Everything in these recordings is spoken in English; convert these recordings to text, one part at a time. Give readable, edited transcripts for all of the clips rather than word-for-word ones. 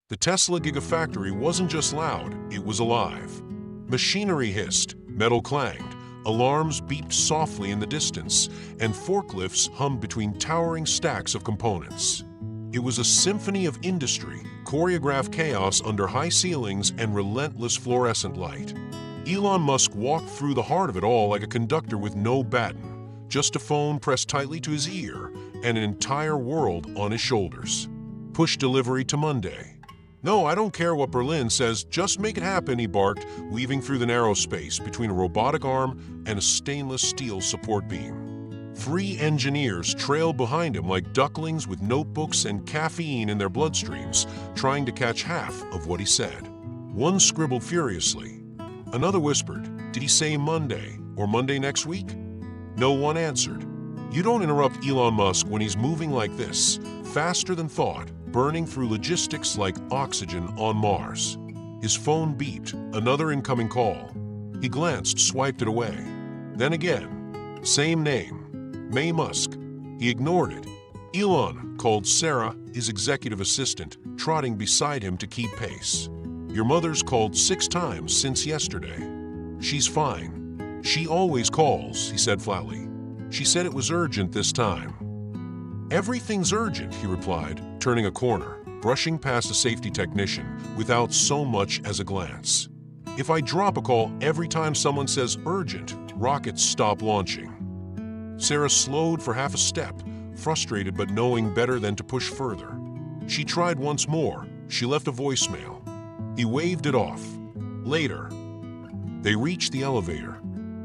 The Tesla Gigafactory wasn't just loud, it was alive. Machinery hissed, metal clanged, alarms beeped softly in the distance, and forklifts hummed between towering stacks of components. It was a symphony of industry, choreographed chaos under high ceilings and relentless fluorescent light. Elon Musk walked through the heart of it all like a conductor with no baton, just a phone pressed tightly to his ear and an entire world on his shoulders. Push delivery to Monday. "No, I don't care what Berlin says, just make it happen," he barked, weaving through the narrow space between a robotic arm and a stainless steel support beam. 3 engineers trailed behind him like ducklings with notebooks and caffeine in their bloodstreams, trying to catch half of what he said. One scribbled furiously. Another whispered, "Did he say Monday or Monday next week?" No one answered. You don't interrupt Elon Musk when he's moving like this, faster than thought, burning through logistics like oxygen on Mars. His phone beeped, another incoming call. He glanced, swiped it away. Then again. Same name. May Musk. He ignored it. Elon called Sarah, his executive assistant, trotting beside him to keep pace. "Your mother's called 6 times since yesterday. She's fine. She always calls," he said flatly. "She said it was urgent this time." "Everything's urgent," he replied, turning a corner, brushing past a safety technician without so much as a glance. "If I drop a call every time someone says urgent, rockets stop launching." Sarah slowed for half a step, frustrated but knowing better than to push further. She tried once more. She left a voicemail. He waved it off. Later. They reached the elevator.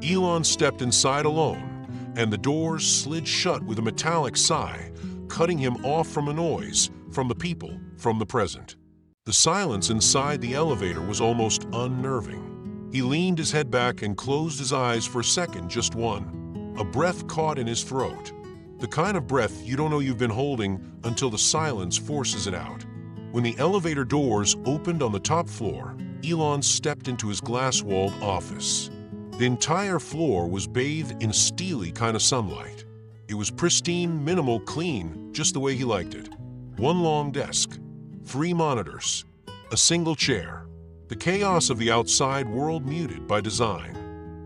Elon stepped inside alone, and the doors slid shut with a metallic sigh, cutting him off from a noise, from the people, from the present. The silence inside the elevator was almost unnerving. He leaned his head back and closed his eyes for a second, just one. A breath caught in his throat. The kind of breath you don't know you've been holding until the silence forces it out. When the elevator doors opened on the top floor, Elon stepped into his glass-walled office. The entire floor was bathed in a steely kind of sunlight. It was pristine, minimal, clean, just the way he liked it. One long desk, 3 monitors, a single chair. The chaos of the outside world muted by design.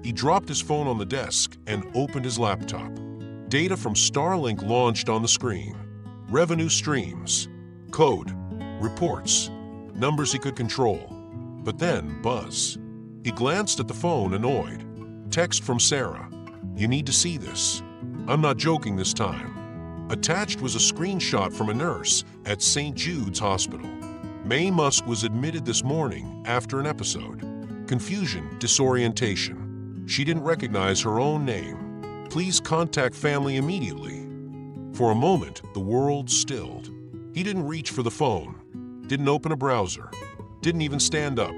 He dropped his phone on the desk and opened his laptop. Data from Starlink launched on the screen. Revenue streams, code, reports, numbers he could control. But then, buzz. He glanced at the phone, annoyed. Text from Sarah. "You need to see this. I'm not joking this time." Attached was a screenshot from a nurse at St. Jude's Hospital. May Musk was admitted this morning after an episode. Confusion, disorientation. She didn't recognize her own name. "Please contact family immediately." For a moment, the world stilled. He didn't reach for the phone, didn't open a browser, didn't even stand up.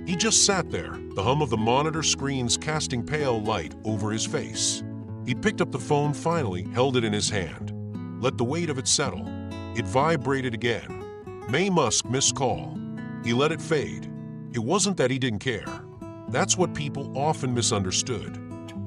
He just sat there, the hum of the monitor screens casting pale light over his face. He picked up the phone finally, held it in his hand. Let the weight of it settle. It vibrated again. May Musk missed call. He let it fade. It wasn't that he didn't care. That's what people often misunderstood.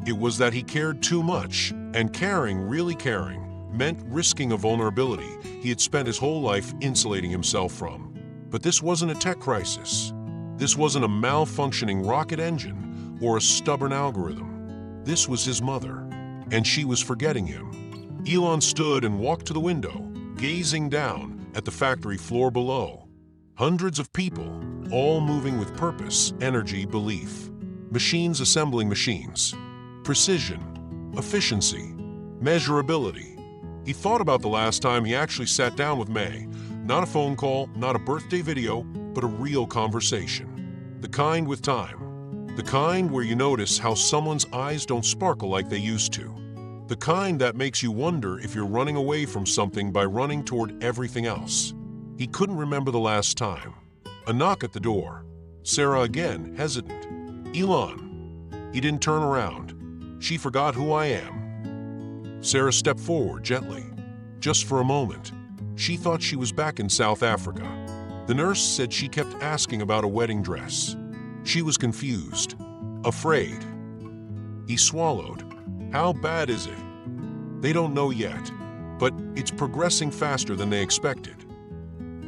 It was that he cared too much, and caring, really caring, meant risking a vulnerability he had spent his whole life insulating himself from. But this wasn't a tech crisis. This wasn't a malfunctioning rocket engine or a stubborn algorithm. This was his mother, and she was forgetting him. Elon stood and walked to the window, gazing down at the factory floor below. Hundreds of people, all moving with purpose, energy, belief. Machines assembling machines. Precision, efficiency, measurability. He thought about the last time he actually sat down with May. Not a phone call, not a birthday video, but a real conversation. The kind with time. The kind where you notice how someone's eyes don't sparkle like they used to. The kind that makes you wonder if you're running away from something by running toward everything else. He couldn't remember the last time. A knock at the door. Sarah again, hesitant. "Elon." He didn't turn around. "She forgot who I am." Sarah stepped forward gently. Just for a moment. She thought she was back in South Africa. The nurse said she kept asking about a wedding dress. She was confused. Afraid. He swallowed. "How bad is it?" "They don't know yet, but it's progressing faster than they expected."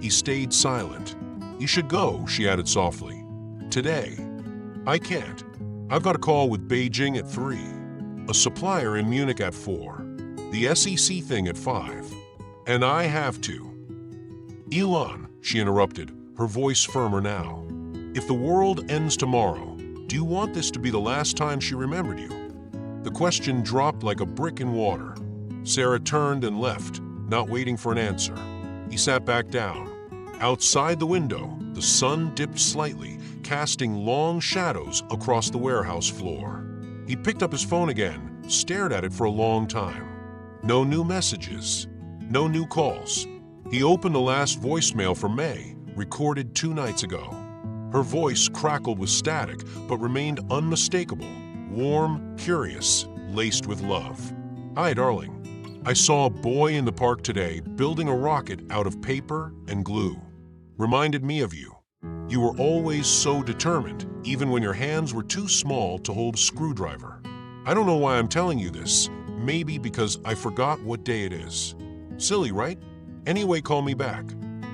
He stayed silent. You should go, she added softly. Today. I can't. I've got a call with Beijing at 3, a supplier in Munich at 4, the SEC thing at 5, and I have to. Elon, she interrupted, her voice firmer now. If the world ends tomorrow, do you want this to be the last time she remembered you? The question dropped like a brick in water. Sarah turned and left, not waiting for an answer. He sat back down. Outside the window, the sun dipped slightly, casting long shadows across the warehouse floor. He picked up his phone again, stared at it for a long time. No new messages, no new calls. He opened the last voicemail from May, recorded 2 nights ago. Her voice crackled with static, but remained unmistakable, warm, curious, laced with love. Hi, darling. I saw a boy in the park today building a rocket out of paper and glue. Reminded me of you. You were always so determined, even when your hands were too small to hold a screwdriver. I don't know why I'm telling you this, maybe because I forgot what day it is. Silly, right? Anyway, call me back.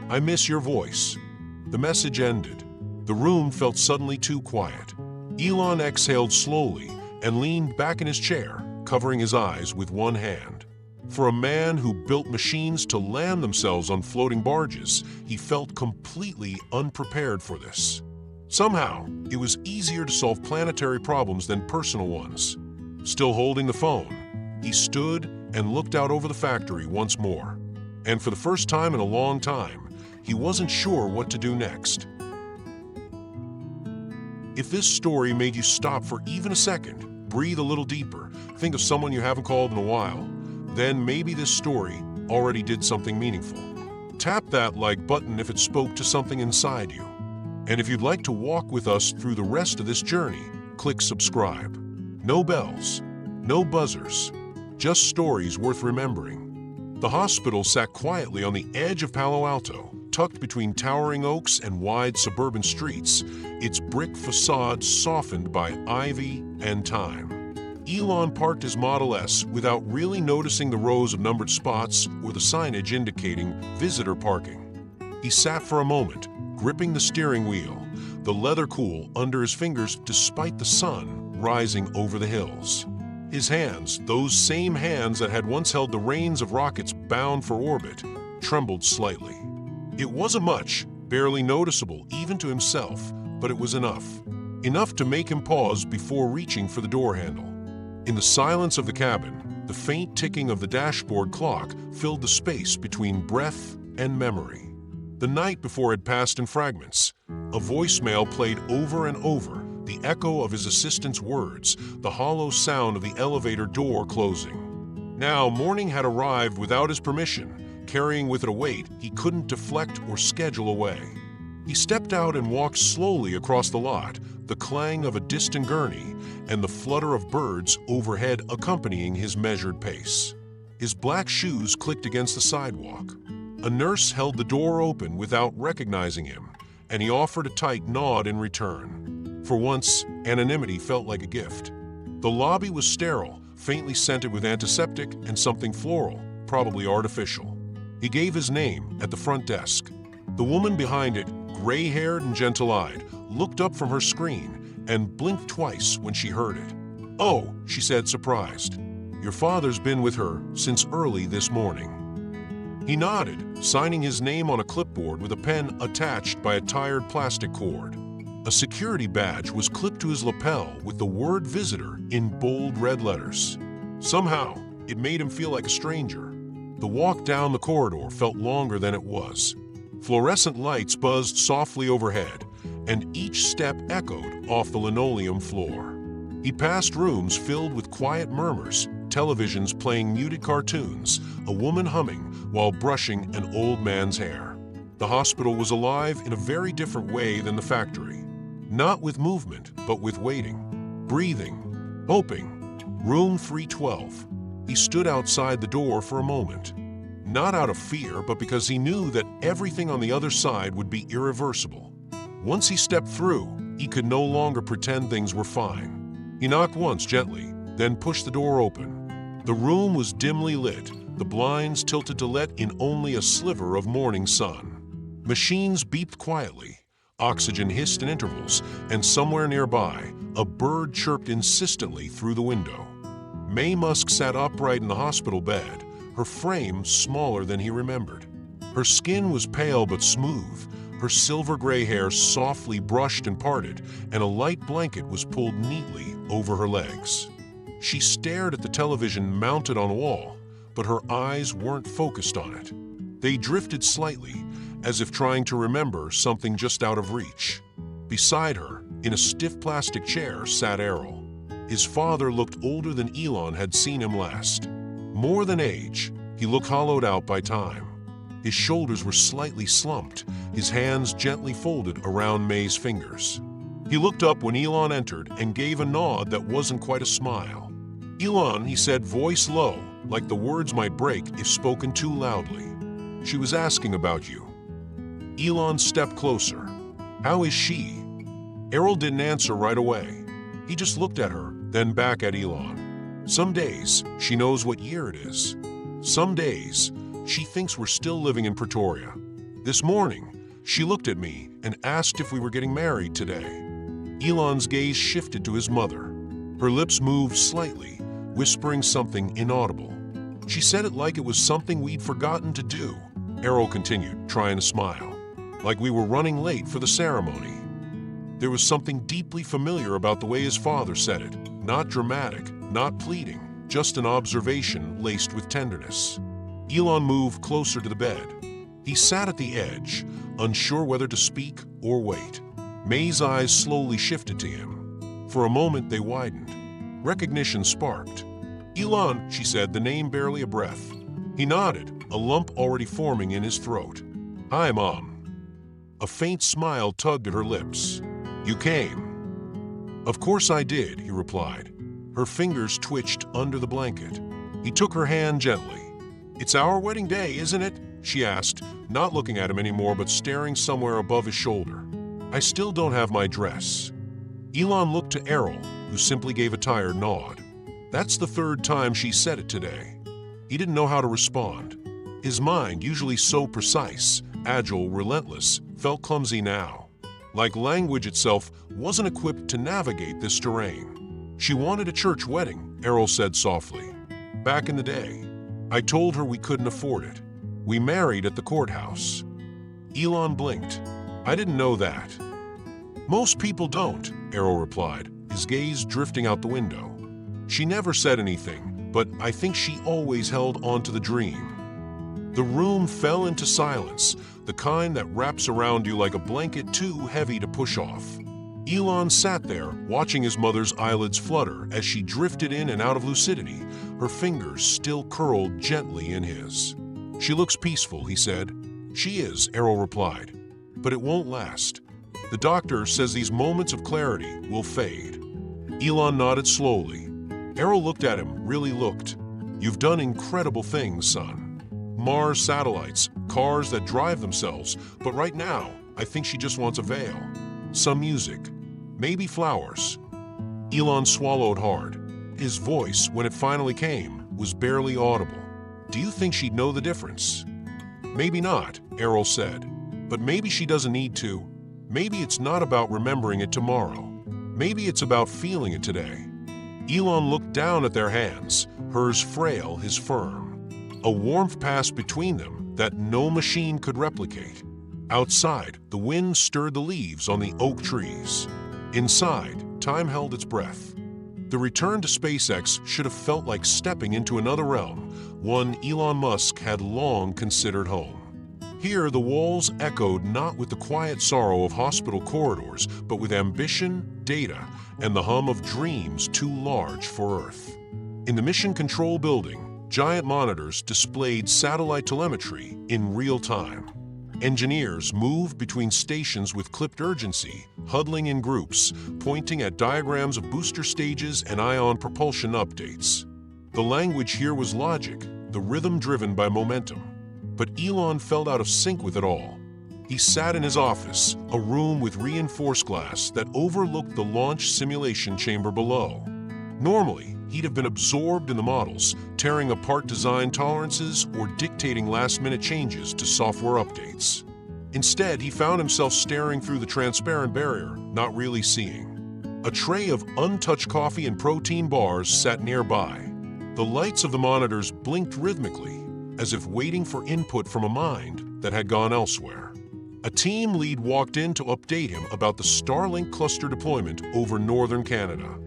I miss your voice. The message ended. The room felt suddenly too quiet. Elon exhaled slowly and leaned back in his chair, covering his eyes with one hand. For a man who built machines to land themselves on floating barges, he felt completely unprepared for this. Somehow, it was easier to solve planetary problems than personal ones. Still holding the phone, he stood and looked out over the factory once more. And for the first time in a long time, he wasn't sure what to do next. If this story made you stop for even a second, breathe a little deeper, think of someone you haven't called in a while, then maybe this story already did something meaningful. Tap that like button if it spoke to something inside you. And if you'd like to walk with us through the rest of this journey, click subscribe. No bells, no buzzers, just stories worth remembering. The hospital sat quietly on the edge of Palo Alto, tucked between towering oaks and wide suburban streets, its brick facade softened by ivy and time. Elon parked his Model S without really noticing the rows of numbered spots or the signage indicating visitor parking. He sat for a moment, gripping the steering wheel, the leather cool under his fingers despite the sun rising over the hills. His hands, those same hands that had once held the reins of rockets bound for orbit, trembled slightly. It wasn't much, barely noticeable even to himself, but it was enough. Enough to make him pause before reaching for the door handle. In the silence of the cabin, the faint ticking of the dashboard clock filled the space between breath and memory. The night before had passed in fragments. A voicemail played over and over, the echo of his assistant's words, the hollow sound of the elevator door closing. Now, morning had arrived without his permission, carrying with it a weight he couldn't deflect or schedule away. He stepped out and walked slowly across the lot, the clang of a distant gurney and the flutter of birds overhead accompanying his measured pace. His black shoes clicked against the sidewalk. A nurse held the door open without recognizing him, and he offered a tight nod in return. For once, anonymity felt like a gift. The lobby was sterile, faintly scented with antiseptic and something floral, probably artificial. He gave his name at the front desk. The woman behind it, gray-haired and gentle-eyed, looked up from her screen and blinked twice when she heard it. "Oh," she said, surprised. "Your father's been with her since early this morning." He nodded, signing his name on a clipboard with a pen attached by a tired plastic cord. A security badge was clipped to his lapel with the word visitor in bold red letters. Somehow, it made him feel like a stranger. The walk down the corridor felt longer than it was. Fluorescent lights buzzed softly overhead, and each step echoed off the linoleum floor. He passed rooms filled with quiet murmurs, televisions playing muted cartoons, a woman humming while brushing an old man's hair. The hospital was alive in a very different way than the factory. Not with movement, but with waiting, breathing, hoping. Room 312. He stood outside the door for a moment. Not out of fear, but because he knew that everything on the other side would be irreversible. Once he stepped through, he could no longer pretend things were fine. He knocked once gently, then pushed the door open. The room was dimly lit, the blinds tilted to let in only a sliver of morning sun. Machines beeped quietly, oxygen hissed in intervals, and somewhere nearby, a bird chirped insistently through the window. Mae Musk sat upright in the hospital bed, her frame smaller than he remembered. Her skin was pale but smooth, her silver-gray hair softly brushed and parted, and a light blanket was pulled neatly over her legs. She stared at the television mounted on a wall, but her eyes weren't focused on it. They drifted slightly, as if trying to remember something just out of reach. Beside her, in a stiff plastic chair, sat Errol. His father looked older than Elon had seen him last. More than age, he looked hollowed out by time. His shoulders were slightly slumped, his hands gently folded around Mae's fingers. He looked up when Elon entered and gave a nod that wasn't quite a smile. "Elon," he said, voice low, like the words might break if spoken too loudly. "She was asking about you." Elon stepped closer. "How is she?" Errol didn't answer right away. He just looked at her, then back at Elon. "Some days, she knows what year it is. Some days, she thinks we're still living in Pretoria. This morning, she looked at me and asked if we were getting married today." Elon's gaze shifted to his mother. Her lips moved slightly, whispering something inaudible. "She said it like it was something we'd forgotten to do," Errol continued, trying to smile. "Like we were running late for the ceremony." There was something deeply familiar about the way his father said it. Not dramatic, not pleading, just an observation laced with tenderness. Elon moved closer to the bed. He sat at the edge, unsure whether to speak or wait. Mae's eyes slowly shifted to him. For a moment they widened. Recognition sparked. "Elon," she said, the name barely a breath. He nodded, a lump already forming in his throat. "Hi, Mom." A faint smile tugged at her lips. "You came." "Of course I did," he replied. Her fingers twitched under the blanket. He took her hand gently. "It's our wedding day, isn't it?" she asked, not looking at him anymore but staring somewhere above his shoulder. "I still don't have my dress." Elon looked to Errol, who simply gave a tired nod. That's the third time she said it today. He didn't know how to respond. His mind, usually so precise, agile, relentless, felt clumsy now. Like language itself wasn't equipped to navigate this terrain. "She wanted a church wedding," Errol said softly. "Back in the day. I told her we couldn't afford it. We married at the courthouse." Elon blinked. "I didn't know that." "Most people don't," Errol replied, his gaze drifting out the window. "She never said anything, but I think she always held on to the dream." The room fell into silence, the kind that wraps around you like a blanket too heavy to push off. Elon sat there, watching his mother's eyelids flutter as she drifted in and out of lucidity, her fingers still curled gently in his. "She looks peaceful," he said. "She is," Errol replied. "But it won't last. The doctor says these moments of clarity will fade." Elon nodded slowly. Errol looked at him, really looked. "You've done incredible things, son. Mars satellites, cars that drive themselves, but right now, I think she just wants a veil. Some music. Maybe flowers." Elon swallowed hard. His voice, when it finally came, was barely audible. "Do you think she'd know the difference?" "Maybe not," Errol said. "But maybe she doesn't need to. Maybe it's not about remembering it tomorrow. Maybe it's about feeling it today." Elon looked down at their hands, hers frail, his firm. A warmth passed between them that no machine could replicate. Outside, the wind stirred the leaves on the oak trees. Inside, time held its breath. The return to SpaceX should have felt like stepping into another realm, one Elon Musk had long considered home. Here, the walls echoed not with the quiet sorrow of hospital corridors, but with ambition, data, and the hum of dreams too large for Earth. In the Mission Control Building, giant monitors displayed satellite telemetry in real time. Engineers moved between stations with clipped urgency, huddling in groups, pointing at diagrams of booster stages and ion propulsion updates. The language here was logic, the rhythm driven by momentum. But Elon felt out of sync with it all. He sat in his office, a room with reinforced glass that overlooked the launch simulation chamber below. Normally, he'd have been absorbed in the models, tearing apart design tolerances or dictating last-minute changes to software updates. Instead, he found himself staring through the transparent barrier, not really seeing. A tray of untouched coffee and protein bars sat nearby. The lights of the monitors blinked rhythmically, as if waiting for input from a mind that had gone elsewhere. A team lead walked in to update him about the Starlink cluster deployment over northern Canada.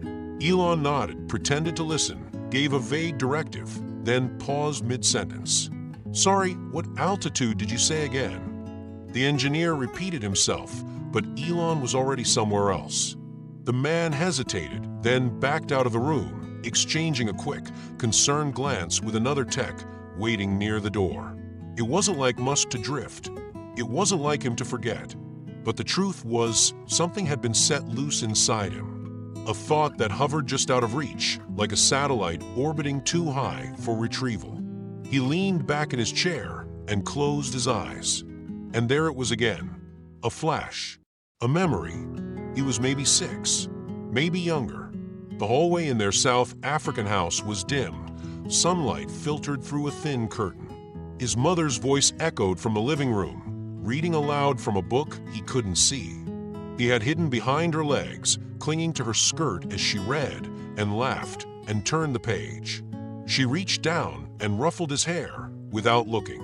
Elon nodded, pretended to listen, gave a vague directive, then paused mid-sentence. "Sorry, what altitude did you say again?" The engineer repeated himself, but Elon was already somewhere else. The man hesitated, then backed out of the room, exchanging a quick, concerned glance with another tech waiting near the door. It wasn't like Musk to drift. It wasn't like him to forget. But the truth was, something had been set loose inside him. A thought that hovered just out of reach, like a satellite orbiting too high for retrieval. He leaned back in his chair and closed his eyes. And there it was again. A flash. A memory. He was maybe 6, maybe younger. The hallway in their South African house was dim. Sunlight filtered through a thin curtain. His mother's voice echoed from the living room, reading aloud from a book he couldn't see. He had hidden behind her legs, clinging to her skirt as she read, and laughed, and turned the page. She reached down and ruffled his hair, without looking.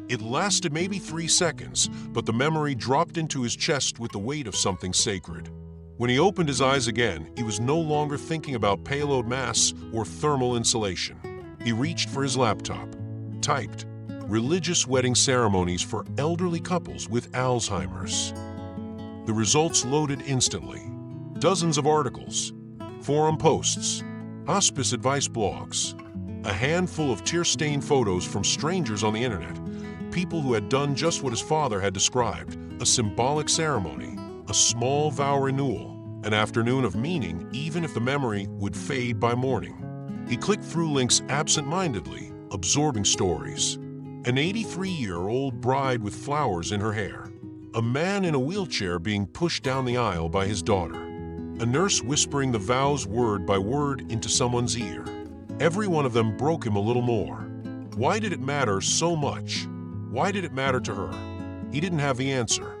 It lasted maybe 3 seconds, but the memory dropped into his chest with the weight of something sacred. When he opened his eyes again, he was no longer thinking about payload mass or thermal insulation. He reached for his laptop, typed, "Religious wedding ceremonies for elderly couples with Alzheimer's." The results loaded instantly. Dozens of articles, forum posts, hospice advice blogs, a handful of tear-stained photos from strangers on the internet, people who had done just what his father had described, a symbolic ceremony, a small vow renewal, an afternoon of meaning even if the memory would fade by morning. He clicked through links absent-mindedly, absorbing stories. An 83-year-old bride with flowers in her hair. A man in a wheelchair being pushed down the aisle by his daughter. A nurse whispering the vows word by word into someone's ear. Every one of them broke him a little more. Why did it matter so much? Why did it matter to her? He didn't have the answer.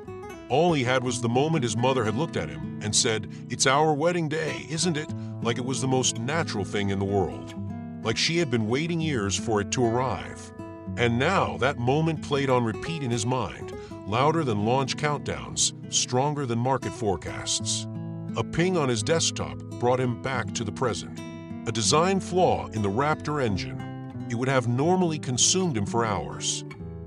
All he had was the moment his mother had looked at him and said, "It's our wedding day, isn't it?" Like it was the most natural thing in the world. Like she had been waiting years for it to arrive. And now that moment played on repeat in his mind, louder than launch countdowns, stronger than market forecasts. A ping on his desktop brought him back to the present. A design flaw in the Raptor engine. It would have normally consumed him for hours.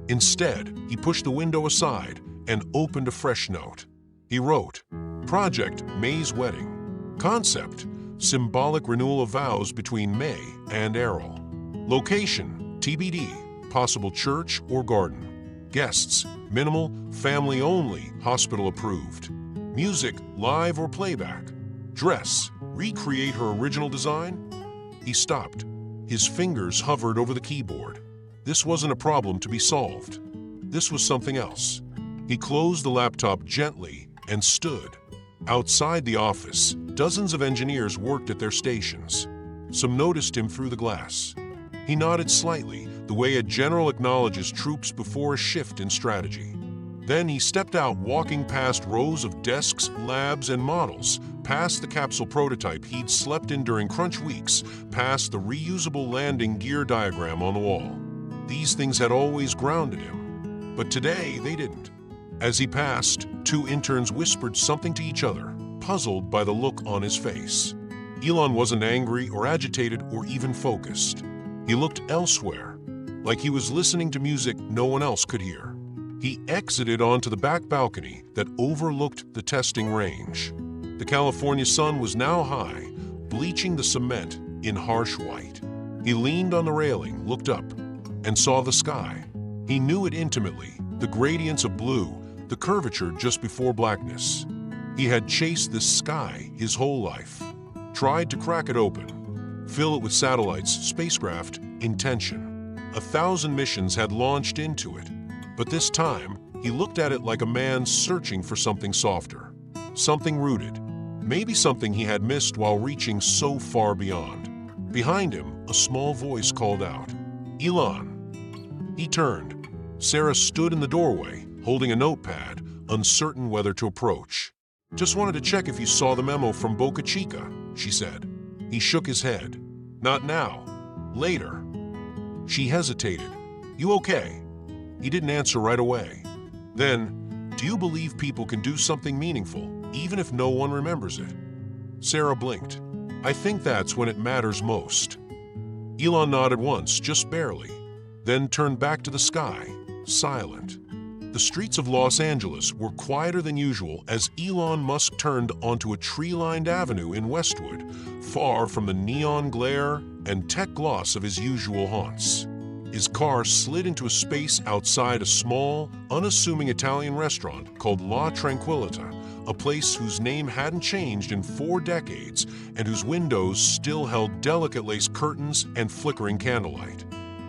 Instead, he pushed the window aside and opened a fresh note. He wrote, "Project May's Wedding. Concept, symbolic renewal of vows between May and Errol. Location, TBD, possible church or garden. Guests, minimal, family only, hospital approved. Music, live or playback. Dress, recreate her original design." He stopped. His fingers hovered over the keyboard. This wasn't a problem to be solved. This was something else. He closed the laptop gently and stood. Outside the office, dozens of engineers worked at their stations. Some noticed him through the glass. He nodded slightly, the way a general acknowledges troops before a shift in strategy. Then he stepped out, walking past rows of desks, labs, and models, past the capsule prototype he'd slept in during crunch weeks, past the reusable landing gear diagram on the wall. These things had always grounded him, but today they didn't. As he passed, 2 interns whispered something to each other, puzzled by the look on his face. Elon wasn't angry or agitated or even focused. He looked elsewhere, like he was listening to music no one else could hear. He exited onto the back balcony that overlooked the testing range. The California sun was now high, bleaching the cement in harsh white. He leaned on the railing, looked up, and saw the sky. He knew it intimately, the gradients of blue, the curvature just before blackness. He had chased this sky his whole life, tried to crack it open, fill it with satellites, spacecraft, intention. 1,000 missions had launched into it, but this time he looked at it like a man searching for something softer, something rooted, maybe something he had missed while reaching so far beyond. Behind him, a small voice called out, "Elon." He turned. Sarah stood in the doorway, holding a notepad, uncertain whether to approach. "Just wanted to check if you saw the memo from Boca Chica," she said. He shook his head. "Not now. Later." She hesitated. "You okay?" He didn't answer right away. Then, "Do you believe people can do something meaningful, even if no one remembers it?" Sarah blinked. "I think that's when it matters most." Elon nodded once, just barely, then turned back to the sky, silent. The streets of Los Angeles were quieter than usual as Elon Musk turned onto a tree-lined avenue in Westwood, far from the neon glare and tech gloss of his usual haunts. His car slid into a space outside a small, unassuming Italian restaurant called La Tranquillita, a place whose name hadn't changed in 4 decades and whose windows still held delicate lace curtains and flickering candlelight.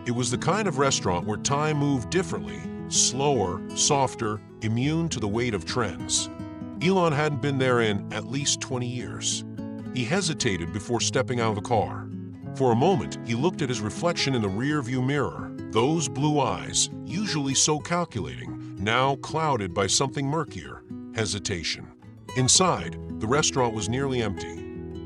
It was the kind of restaurant where time moved differently, slower, softer, immune to the weight of trends. Elon hadn't been there in at least 20 years. He hesitated before stepping out of the car. For a moment, he looked at his reflection in the rear-view mirror, those blue eyes, usually so calculating, now clouded by something murkier, hesitation. Inside, the restaurant was nearly empty.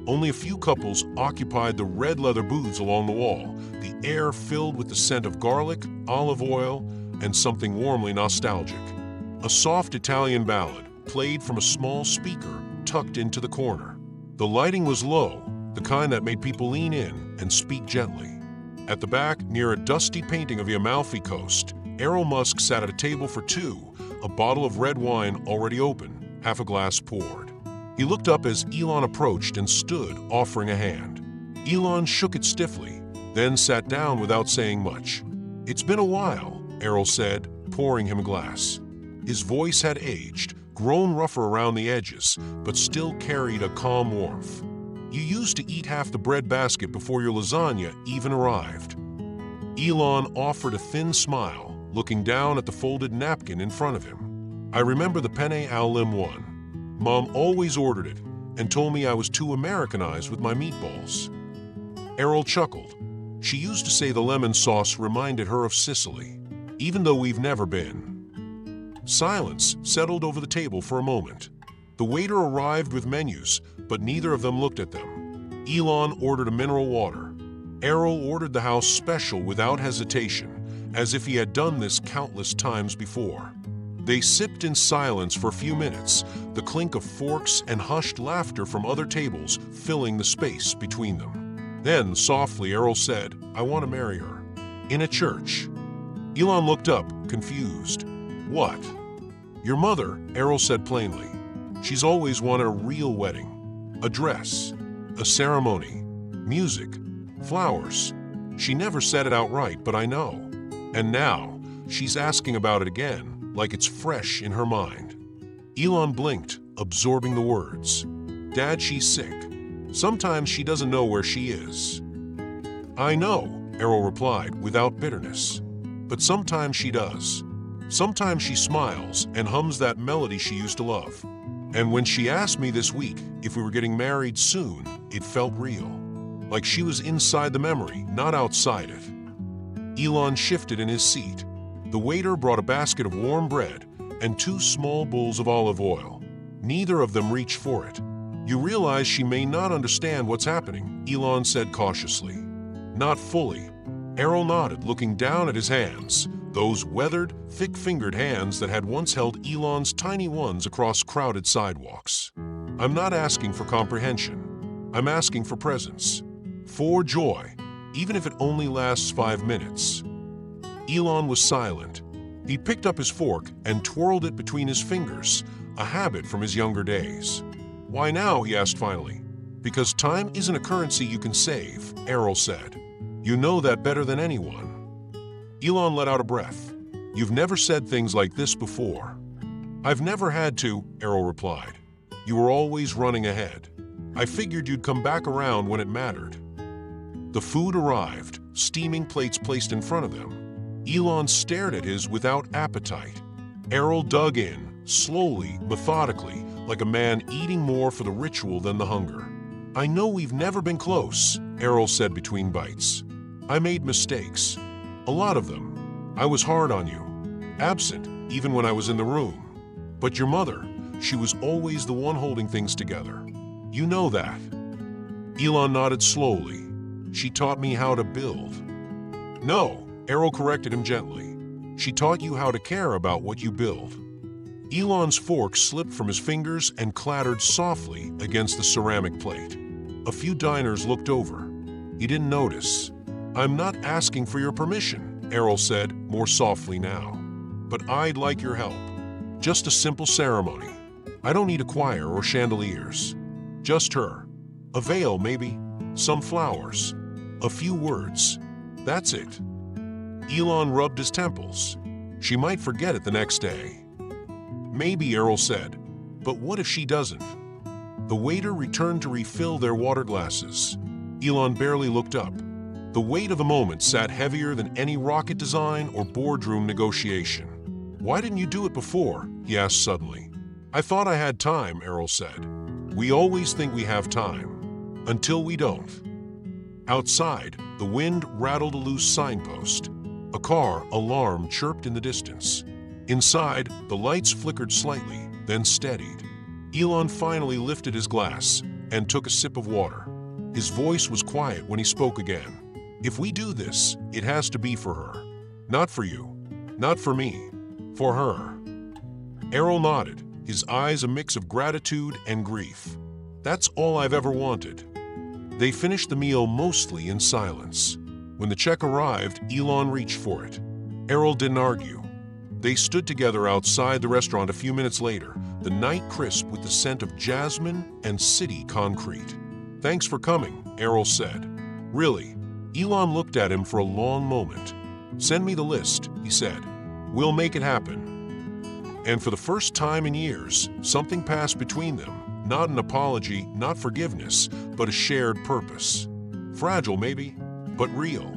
Only a few couples occupied the red leather booths along the wall, the air filled with the scent of garlic, olive oil, and something warmly nostalgic. A soft Italian ballad played from a small speaker tucked into the corner. The lighting was low, the kind that made people lean in and speak gently. At the back, near a dusty painting of the Amalfi Coast, Errol Musk sat at a table for 2, a bottle of red wine already open, half a glass poured. He looked up as Elon approached and stood, offering a hand. Elon shook it stiffly, then sat down without saying much. "It's been a while," Errol said, pouring him a glass. His voice had aged, grown rougher around the edges, but still carried a calm warmth. "You used to eat half the bread basket before your lasagna even arrived." Elon offered a thin smile, looking down at the folded napkin in front of him. "I remember the penne al lim one. Mom always ordered it and told me I was too Americanized with my meatballs." Errol chuckled. "She used to say the lemon sauce reminded her of Sicily, even though we've never been." Silence settled over the table for a moment. The waiter arrived with menus, but neither of them looked at them. Elon ordered a mineral water. Errol ordered the house special without hesitation, as if he had done this countless times before. They sipped in silence for a few minutes, the clink of forks and hushed laughter from other tables filling the space between them. Then, softly, Errol said, "I want to marry her." "In a church." Elon looked up, confused. "What?" "Your mother," Errol said plainly. "She's always wanted a real wedding. A dress, a ceremony, music, flowers. She never said it outright, but I know. And now, she's asking about it again, like it's fresh in her mind." Elon blinked, absorbing the words. "Dad, she's sick. Sometimes she doesn't know where she is." "I know," Errol replied, without bitterness. "But sometimes she does. Sometimes she smiles and hums that melody she used to love. And when she asked me this week if we were getting married soon, it felt real. Like she was inside the memory, not outside it." Elon shifted in his seat. The waiter brought a basket of warm bread and 2 small bowls of olive oil. Neither of them reached for it. "You realize she may not understand what's happening," Elon said cautiously. "Not fully." Errol nodded, looking down at his hands, those weathered, thick-fingered hands that had once held Elon's tiny ones across crowded sidewalks. "I'm not asking for comprehension. I'm asking for presence. For joy, even if it only lasts 5 minutes." Elon was silent. He picked up his fork and twirled it between his fingers, a habit from his younger days. "Why now?" he asked finally. "Because time isn't a currency you can save," Errol said. "You know that better than anyone." Elon let out a breath. "You've never said things like this before." "I've never had to," Errol replied. "You were always running ahead. I figured you'd come back around when it mattered." The food arrived, steaming plates placed in front of them. Elon stared at his without appetite. Errol dug in, slowly, methodically, like a man eating more for the ritual than the hunger. "I know we've never been close," Errol said between bites. "I made mistakes. A lot of them. I was hard on you. Absent, even when I was in the room. But your mother, she was always the one holding things together. You know that." Elon nodded slowly. "She taught me how to build." "No," Errol corrected him gently. "She taught you how to care about what you build." Elon's fork slipped from his fingers and clattered softly against the ceramic plate. A few diners looked over. He didn't notice. "I'm not asking for your permission," Errol said, more softly now. "But I'd like your help. Just a simple ceremony. I don't need a choir or chandeliers. Just her. A veil, maybe. Some flowers. A few words. That's it." Elon rubbed his temples. "She might forget it the next day." "Maybe," Errol said. "But what if she doesn't?" The waiter returned to refill their water glasses. Elon barely looked up. The weight of the moment sat heavier than any rocket design or boardroom negotiation. "Why didn't you do it before?" he asked suddenly. "I thought I had time," Errol said. "We always think we have time. Until we don't." Outside, the wind rattled a loose signpost. A car alarm chirped in the distance. Inside, the lights flickered slightly, then steadied. Elon finally lifted his glass and took a sip of water. His voice was quiet when he spoke again. "If we do this, it has to be for her. Not for you. Not for me. For her." Errol nodded, his eyes a mix of gratitude and grief. "That's all I've ever wanted." They finished the meal mostly in silence. When the check arrived, Elon reached for it. Errol didn't argue. They stood together outside the restaurant a few minutes later, the night crisp with the scent of jasmine and city concrete. "Thanks for coming," Errol said. "Really?" Elon looked at him for a long moment. "Send me the list," he said. "We'll make it happen." And for the first time in years, something passed between them. Not an apology, not forgiveness, but a shared purpose. Fragile, maybe, but real.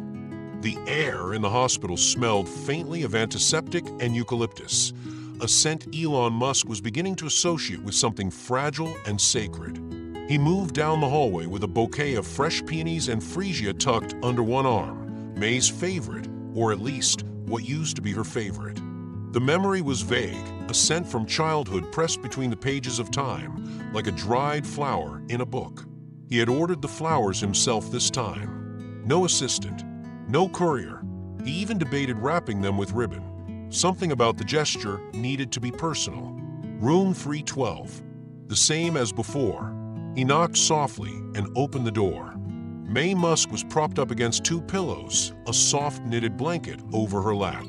The air in the hospital smelled faintly of antiseptic and eucalyptus, a scent Elon Musk was beginning to associate with something fragile and sacred. He moved down the hallway with a bouquet of fresh peonies and freesia tucked under one arm, May's favorite, or at least what used to be her favorite. The memory was vague, a scent from childhood pressed between the pages of time, like a dried flower in a book. He had ordered the flowers himself this time. No assistant, no courier. He even debated wrapping them with ribbon. Something about the gesture needed to be personal. Room 312, the same as before. He knocked softly and opened the door. May Musk was propped up against two pillows, a soft knitted blanket over her lap.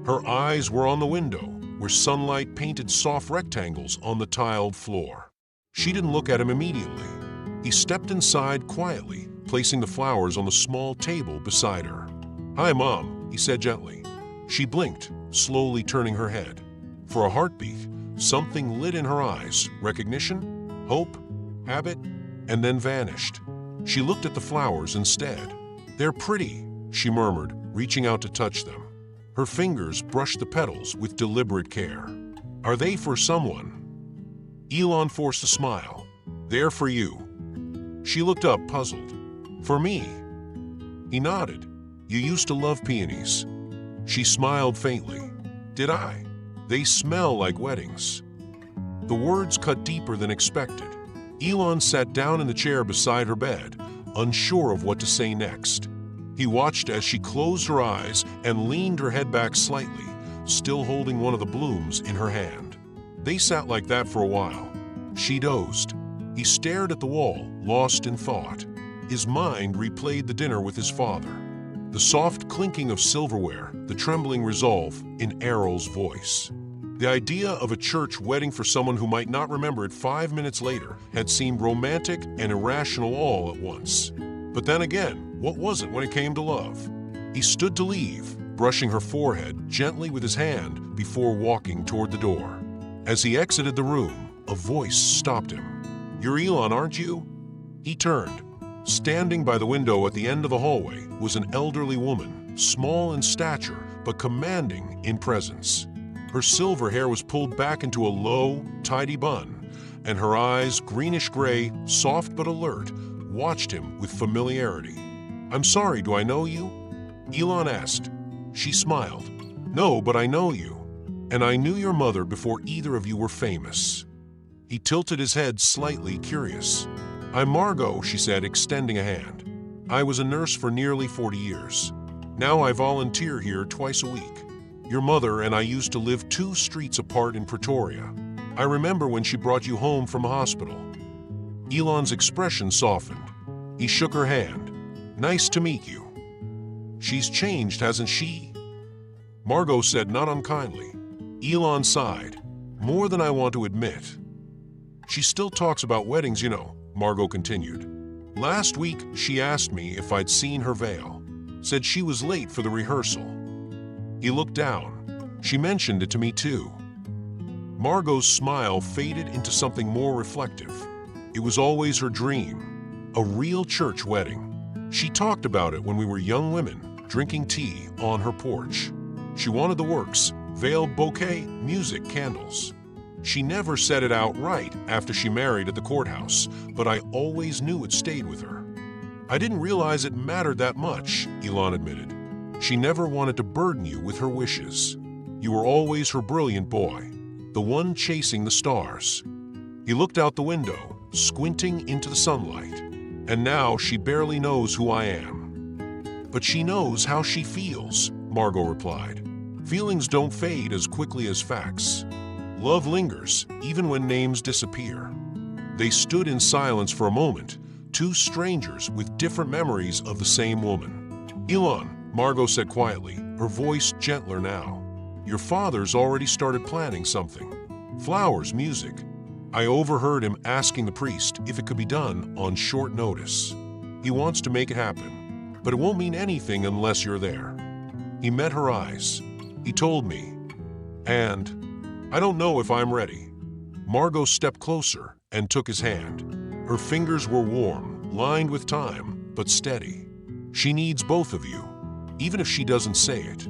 Her eyes were on the window, where sunlight painted soft rectangles on the tiled floor. She didn't look at him immediately. He stepped inside quietly, placing the flowers on the small table beside her. "Hi, Mom," he said gently. She blinked, slowly turning her head. For a heartbeat, something lit in her eyes. Recognition? Hope? Habit? And then vanished. She looked at the flowers instead. "They're pretty," she murmured, reaching out to touch them. Her fingers brushed the petals with deliberate care. "Are they for someone?" Elon forced a smile. "They're for you." She looked up, puzzled. "For me?" He nodded. "You used to love peonies." She smiled faintly. "Did I? They smell like weddings." The words cut deeper than expected. Elon sat down in the chair beside her bed, unsure of what to say next. He watched as she closed her eyes and leaned her head back slightly, still holding one of the blooms in her hand. They sat like that for a while. She dozed. He stared at the wall, lost in thought. His mind replayed the dinner with his father. The soft clinking of silverware, the trembling resolve in Errol's voice. The idea of a church wedding for someone who might not remember it 5 minutes later had seemed romantic and irrational all at once. But then again, what was it when it came to love? He stood to leave, brushing her forehead gently with his hand before walking toward the door. As he exited the room, a voice stopped him. "You're Elon, aren't you?" He turned. Standing by the window at the end of the hallway was an elderly woman, small in stature but commanding in presence. Her silver hair was pulled back into a low, tidy bun, and her eyes, greenish-gray, soft but alert, watched him with familiarity. "I'm sorry, do I know you?" Elon asked. She smiled. "No, but I know you." And I knew your mother before either of you were famous." He tilted his head slightly, curious. "I'm Margot," she said, extending a hand. "I was a nurse for nearly 40 years. Now I volunteer here twice a week. Your mother and I used to live 2 streets apart in Pretoria. I remember when she brought you home from a hospital." Elon's expression softened. He shook her hand. "Nice to meet you." "She's changed, hasn't she?" Margot said, not unkindly. Elon sighed. "More than I want to admit." "She still talks about weddings, you know," Margot continued. "Last week, she asked me if I'd seen her veil. Said she was late for the rehearsal." He looked down. "She mentioned it to me too." Margot's smile faded into something more reflective. It was always her dream. A real church wedding. She talked about it when we were young women, drinking tea on her porch. She wanted the works: veil, bouquet, music, candles. She never said it outright after she married at the courthouse, but I always knew it stayed with her. "I didn't realize it mattered that much," Elon admitted. "She never wanted to burden you with her wishes. You were always her brilliant boy, the one chasing the stars." He looked out the window, squinting into the sunlight. "And now she barely knows who I am." "But she knows how she feels," Margot replied. "Feelings don't fade as quickly as facts. Love lingers, even when names disappear." They stood in silence for a moment, 2 strangers with different memories of the same woman. "Elon," Margot said quietly, her voice gentler now, "your father's already started planning something. Flowers, music. I overheard him asking the priest if it could be done on short notice. He wants to make it happen, but it won't mean anything unless you're there." He met her eyes. "He told me. And I don't know if I'm ready." Margot stepped closer and took his hand. Her fingers were warm, lined with time, but steady. "She needs both of you, even if she doesn't say it,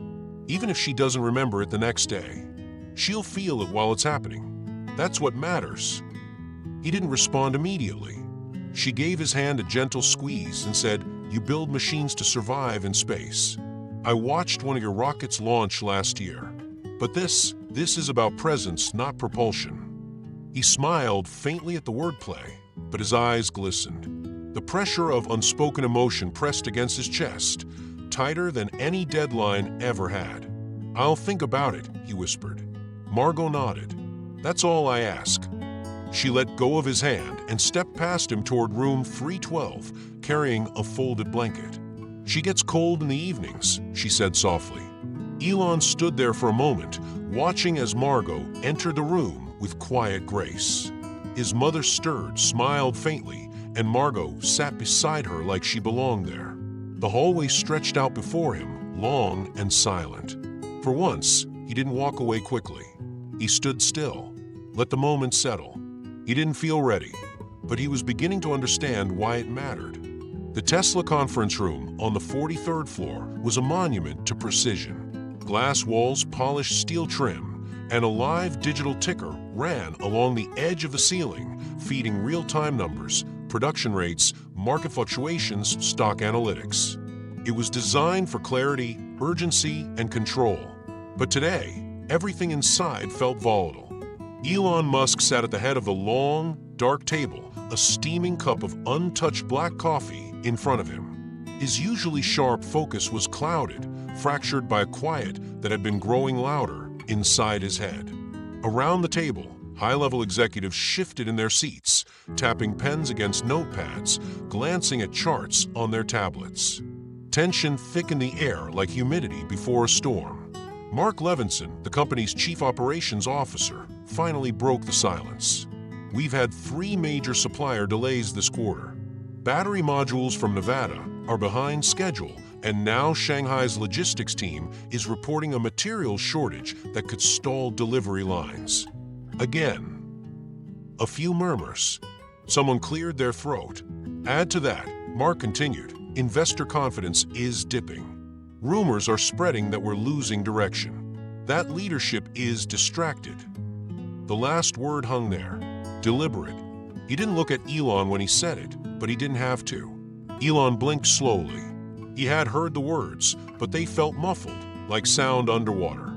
even if she doesn't remember it the next day. She'll feel it while it's happening. That's what matters." He didn't respond immediately. She gave his hand a gentle squeeze and said, "You build machines to survive in space. I watched one of your rockets launch last year. But this is about presence, not propulsion." He smiled faintly at the wordplay, but his eyes glistened. The pressure of unspoken emotion pressed against his chest, tighter than any deadline ever had. "I'll think about it," he whispered. Margot nodded. "That's all I ask." She let go of his hand and stepped past him toward room 312, carrying a folded blanket. "She gets cold in the evenings," she said softly. Elon stood there for a moment, watching as Margot entered the room with quiet grace. His mother stirred, smiled faintly, and Margot sat beside her like she belonged there. The hallway stretched out before him, long and silent. For once, he didn't walk away quickly. He stood still, let the moment settle. He didn't feel ready, but he was beginning to understand why it mattered. The Tesla conference room on the 43rd floor was a monument to precision. Glass walls, polished steel trim, and a live digital ticker ran along the edge of the ceiling, feeding real-time numbers, production rates, market fluctuations, stock analytics. It was designed for clarity, urgency, and control. But today, everything inside felt volatile. Elon Musk sat at the head of the long, dark table, a steaming cup of untouched black coffee in front of him. His usually sharp focus was clouded, fractured by a quiet that had been growing louder inside his head. Around the table, high-level executives shifted in their seats, tapping pens against notepads, glancing at charts on their tablets. Tension thickened the air like humidity before a storm. Mark Levinson, the company's chief operations officer, finally broke the silence. "We've had 3 major supplier delays this quarter. Battery modules from Nevada are behind schedule, and now Shanghai's logistics team is reporting a material shortage that could stall delivery lines." Again. A few murmurs. Someone cleared their throat. Add to that, Mark continued, investor confidence is dipping. Rumors are spreading that we're losing direction. That leadership is distracted. The last word hung there, deliberate. He didn't look at Elon when he said it, but he didn't have to. Elon blinked slowly. He had heard the words, but they felt muffled, like sound underwater.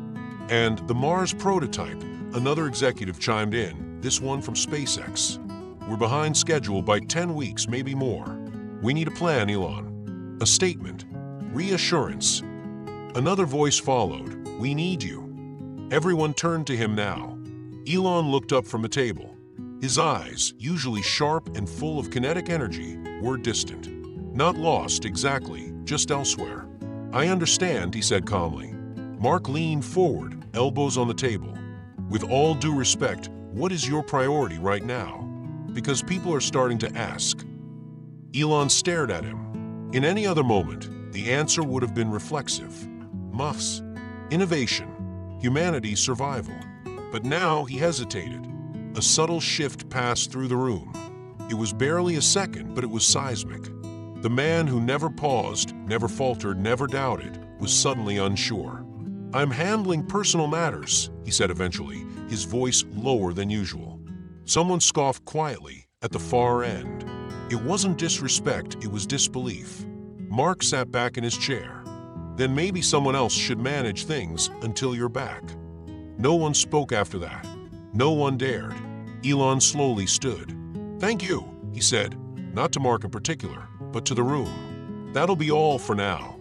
And the Mars prototype, another executive chimed in, this one from SpaceX. We're behind schedule by 10 weeks, maybe more. We need a plan, Elon. A statement. Reassurance. Another voice followed. We need you. Everyone turned to him now. Elon looked up from the table. His eyes, usually sharp and full of kinetic energy, were distant. Not lost exactly, just elsewhere. I understand, he said calmly. Mark leaned forward, elbows on the table. With all due respect, what is your priority right now? Because people are starting to ask. Elon stared at him. In any other moment, the answer would have been reflexive. Muffs, innovation, humanity's survival. But now he hesitated. A subtle shift passed through the room. It was barely a second, but it was seismic. The man who never paused, never faltered, never doubted, was suddenly unsure. I'm handling personal matters, he said eventually, his voice lower than usual. Someone scoffed quietly at the far end. It wasn't disrespect, it was disbelief. Mark sat back in his chair. Then maybe someone else should manage things until you're back. No one spoke after that. No one dared. Elon slowly stood. Thank you, he said, not to Mark in particular, but to the room. That'll be all for now.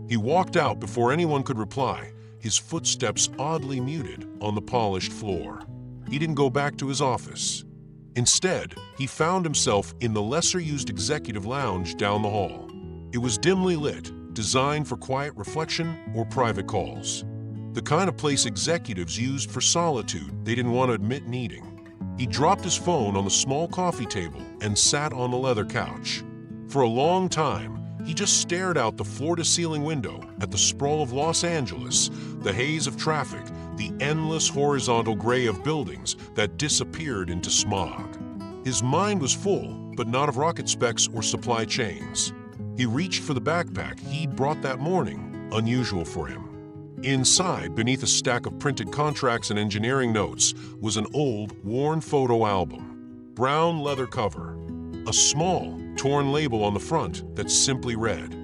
He walked out before anyone could reply, his footsteps oddly muted on the polished floor. He didn't go back to his office. Instead, he found himself in the lesser-used executive lounge down the hall. It was dimly lit, designed for quiet reflection or private calls. The kind of place executives used for solitude they didn't want to admit needing. He dropped his phone on the small coffee table and sat on the leather couch. For a long time, he just stared out the floor-to-ceiling window at the sprawl of Los Angeles, the haze of traffic, the endless horizontal gray of buildings that disappeared into smog. His mind was full, but not of rocket specs or supply chains. He reached for the backpack he'd brought that morning, unusual for him. Inside, beneath a stack of printed contracts and engineering notes, was an old, worn photo album. Brown leather cover. A small, torn label on the front that simply read,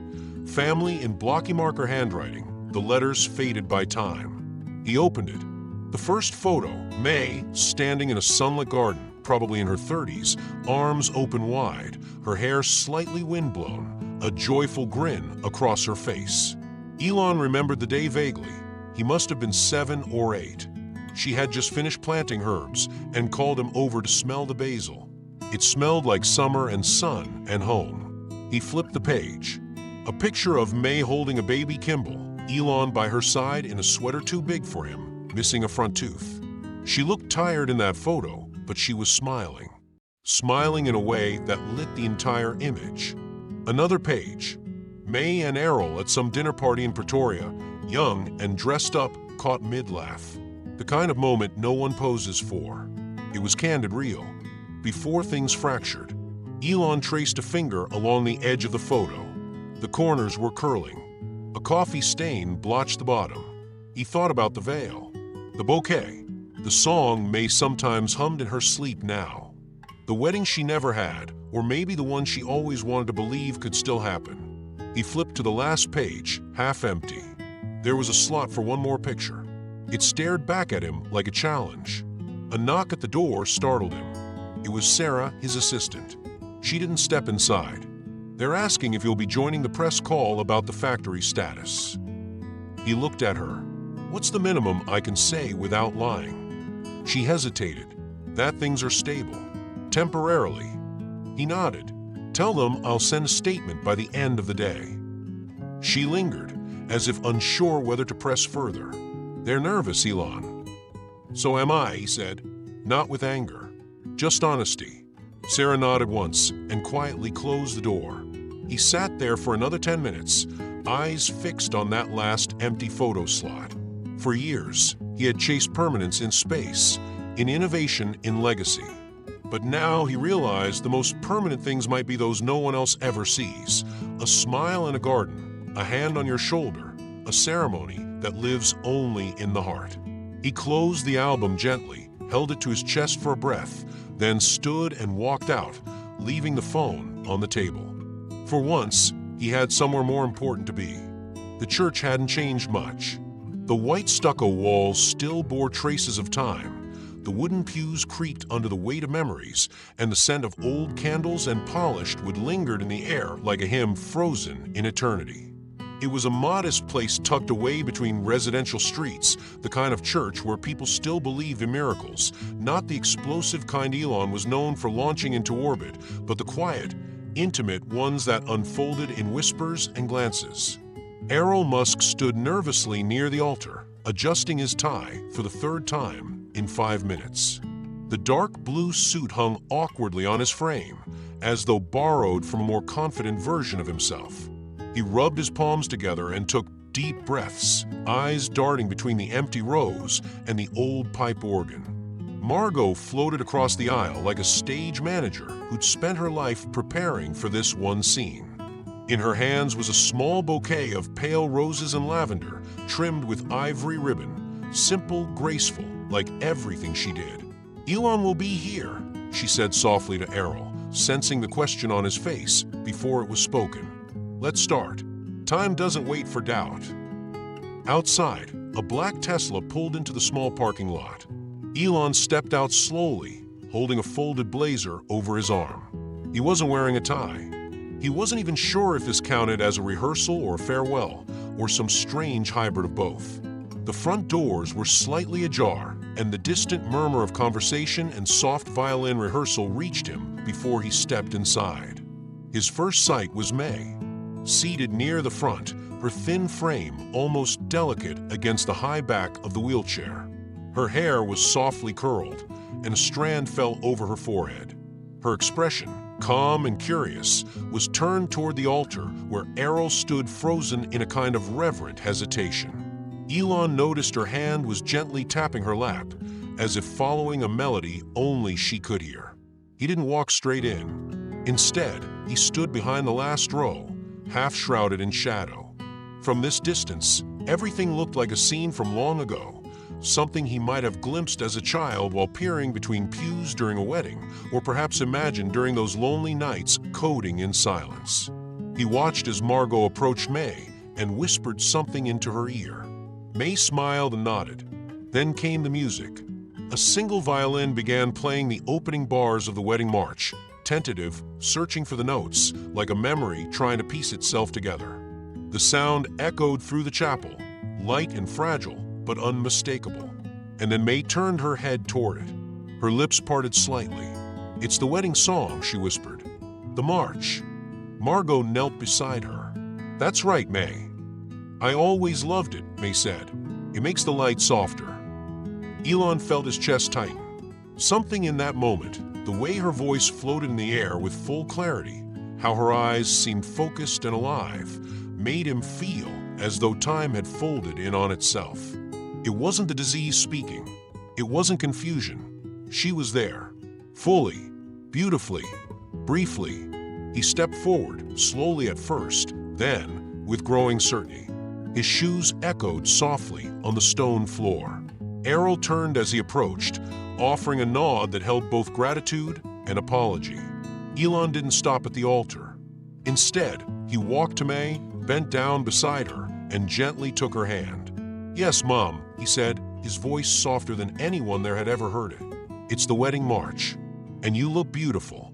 Family in blocky marker handwriting, the letters faded by time. He opened it. The first photo, May, standing in a sunlit garden, probably in her 30s, arms open wide, her hair slightly windblown, a joyful grin across her face. Elon remembered the day vaguely. He must have been 7 or 8. She had just finished planting herbs and called him over to smell the basil. It smelled like summer and sun and home. He flipped the page. A picture of May holding a baby Kimball, Elon by her side in a sweater too big for him, missing a front tooth. She looked tired in that photo, but she was smiling. Smiling in a way that lit the entire image. Another page. May and Errol at some dinner party in Pretoria, young and dressed up, caught mid-laugh. The kind of moment no one poses for. It was candid real. Before things fractured, Elon traced a finger along the edge of the photo. The corners were curling. A coffee stain blotched the bottom. He thought about the veil, the bouquet, the song May sometimes hummed in her sleep now. The wedding she never had, or maybe the one she always wanted to believe could still happen. He flipped to the last page, half empty. There was a slot for one more picture. It stared back at him like a challenge. A knock at the door startled him. It was Sarah, his assistant. She didn't step inside. They're asking if you'll be joining the press call about the factory status. He looked at her. What's the minimum I can say without lying? She hesitated. That things are stable. Temporarily. He nodded. Tell them I'll send a statement by the end of the day. She lingered, as if unsure whether to press further. They're nervous, Elon. So am I, he said, not with anger, just honesty. Sarah nodded once and quietly closed the door. He sat there for another 10 minutes, eyes fixed on that last empty photo slot. For years, he had chased permanence in space, in innovation, in legacy. But now he realized the most permanent things might be those no one else ever sees. A smile in a garden, a hand on your shoulder, a ceremony that lives only in the heart. He closed the album gently, held it to his chest for a breath, then stood and walked out, leaving the phone on the table. For once, he had somewhere more important to be. The church hadn't changed much. The white stucco walls still bore traces of time. The wooden pews creaked under the weight of memories, and the scent of old candles and polished wood lingered in the air like a hymn frozen in eternity. It was a modest place tucked away between residential streets, the kind of church where people still believed in miracles, not the explosive kind Elon was known for launching into orbit, but the quiet, intimate ones that unfolded in whispers and glances. Errol Musk stood nervously near the altar, adjusting his tie for the third time in 5 minutes. The dark blue suit hung awkwardly on his frame, as though borrowed from a more confident version of himself. He rubbed his palms together and took deep breaths, eyes darting between the empty rows and the old pipe organ. Margot floated across the aisle like a stage manager who'd spent her life preparing for this one scene. In her hands was a small bouquet of pale roses and lavender, trimmed with ivory ribbon, simple, graceful, like everything she did. "Elon will be here," she said softly to Errol, sensing the question on his face before it was spoken. "Let's start. Time doesn't wait for doubt." Outside, a black Tesla pulled into the small parking lot. Elon stepped out slowly, holding a folded blazer over his arm. He wasn't wearing a tie. He wasn't even sure if this counted as a rehearsal or a farewell, or some strange hybrid of both. The front doors were slightly ajar, and the distant murmur of conversation and soft violin rehearsal reached him before he stepped inside. His first sight was May, seated near the front, her thin frame almost delicate against the high back of the wheelchair. Her hair was softly curled, and a strand fell over her forehead. Her expression, calm and curious, was turned toward the altar where Errol stood frozen in a kind of reverent hesitation. Elon noticed her hand was gently tapping her lap, as if following a melody only she could hear. He didn't walk straight in. Instead, he stood behind the last row, half shrouded in shadow. From this distance, everything looked like a scene from long ago, something he might have glimpsed as a child while peering between pews during a wedding, or perhaps imagined during those lonely nights coding in silence. He watched as Margot approached May and whispered something into her ear. May smiled and nodded. Then came the music. A single violin began playing the opening bars of the wedding march, tentative, searching for the notes, like a memory trying to piece itself together. The sound echoed through the chapel, light and fragile, but unmistakable. And then May turned her head toward it. Her lips parted slightly. "It's the wedding song," she whispered. "The march." Margot knelt beside her. "That's right, May." "I always loved it," May said. "It makes the light softer." Elon felt his chest tighten. Something in that moment, the way her voice floated in the air with full clarity, how her eyes seemed focused and alive, made him feel as though time had folded in on itself. It wasn't the disease speaking. It wasn't confusion. She was there, fully, beautifully, briefly. He stepped forward, slowly at first, then, with growing certainty. His shoes echoed softly on the stone floor. Errol turned as he approached, offering a nod that held both gratitude and apology. Elon didn't stop at the altar. Instead, he walked to May, bent down beside her, and gently took her hand. "Yes, Mom," he said, his voice softer than anyone there had ever heard it. "It's the wedding march, and you look beautiful."